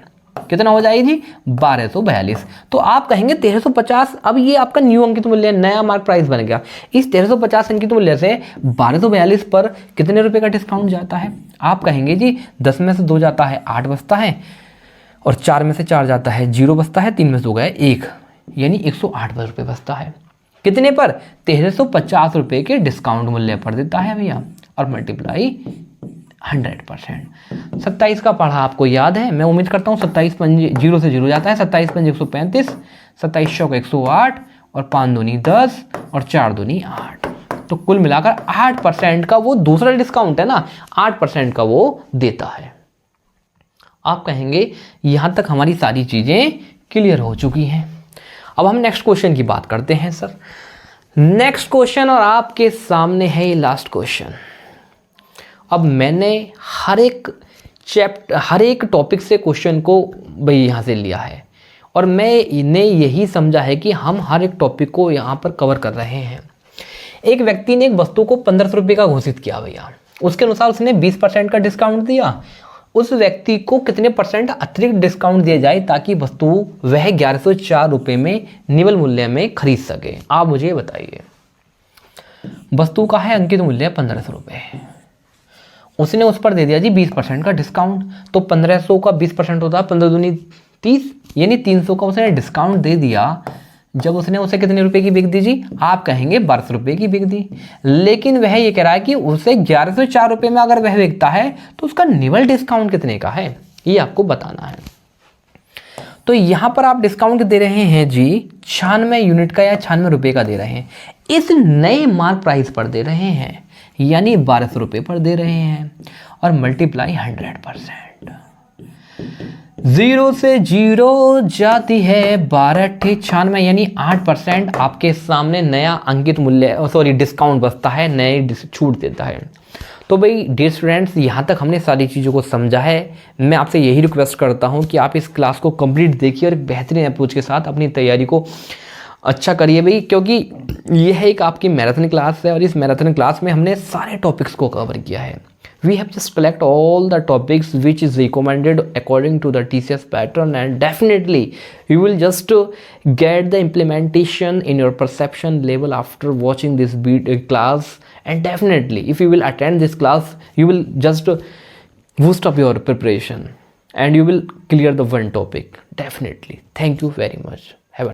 कितना हो जाए जी, 1242। तो आप कहेंगे 1350, अब ये आपका न्यू अंकित मूल्य, नया मार्क प्राइस बन गया। इस 1350 अंकित मूल्य से 1242 पर कितने रुपए का डिस्काउंट जाता है, आप कहेंगे जी 10 में से 2 जाता है 8 बचता है, और 4 में से 4 जाता है 0 बचता है, 3 में से 2 गए 1, यानी 108 रुपये बचता है। कितने पर, 1350 रुपये के डिस्काउंट मूल्य पर देता है भैया, और मल्टीप्लाई 100%। 27 का पढ़ा आपको याद है, मैं उम्मीद करता हूँ 27 पंजे 0 से 0 जाता है, 27 पंजे 135, 27 चौक 108 और 5 दूनी 10 और 4 दूनी 8। तो कुल मिलाकर 8% का वो दूसरा डिस्काउंट है ना, 8% का वो देता है। आप कहेंगे यहां तक हमारी सारी चीजें क्लियर हो चुकी हैं। अब हम नेक्स्ट क्वेश्चन की बात करते हैं सर। नेक्स्ट क्वेश्चन, और आपके सामने है ये लास्ट क्वेश्चन। अब मैंने हर एक टॉपिक से क्वेश्चन को भाई यहाँ से लिया है, और मैंने यही समझा है कि हम हर एक टॉपिक को यहाँ पर कवर कर रहे हैं। एक व्यक्ति ने एक वस्तु को 1500 रुपये का घोषित किया भैया, उसके अनुसार उसने 20% का डिस्काउंट दिया। उस व्यक्ति को कितने परसेंट अतिरिक्त डिस्काउंट दिया जाए ताकि वस्तु वह 1104 रुपये में निवल मूल्य में खरीद सके, आप मुझे बताइए। वस्तु का है अंकित मूल्य 1500 रुपये, उसने उस पर दे दिया जी 20% का डिस्काउंट। तो 1500 का 20% होता है 15 दूनी 30, यानी 300 का उसने डिस्काउंट दे दिया। जब उसने उसे कितने रुपए की बिक दी जी, आप कहेंगे 1200 रुपये की बिक दी। लेकिन वह ये कह रहा है कि उसे 1104 रुपये में अगर वह बिकता है तो उसका निवल डिस्काउंट कितने का है, ये आपको बताना है। तो यहां पर आप डिस्काउंट दे रहे हैं जी 96 यूनिट का या 96 रुपये का दे रहे हैं, इस नए मार्क प्राइस पर दे रहे हैं, यानी 1200 रुपये पर दे रहे हैं, और मल्टीप्लाई 100%। 0 से 0 जाती है 12 96, यानी 8% आपके सामने नया अंकित मूल्य डिस्काउंट बचता है, नए छूट देता है। तो भाई डियर स्टूडेंट्स, यहाँ तक हमने सारी चीज़ों को समझा है। मैं आपसे यही रिक्वेस्ट करता हूँ कि आप इस क्लास को कंप्लीट देखिए और बेहतरीन अप्रोच के साथ अपनी तैयारी को अच्छा करिए भाई, क्योंकि यह एक आपकी मैराथन क्लास है और इस मैराथन क्लास में हमने सारे टॉपिक्स को कवर किया है। We have just collect all the topics which is recommended according to the TCS pattern, and definitely you will just get the implementation in your perception level after watching this class. And definitely if you will attend this class, you will just boost up your preparation and you will clear the one topic definitely. Thank you very much.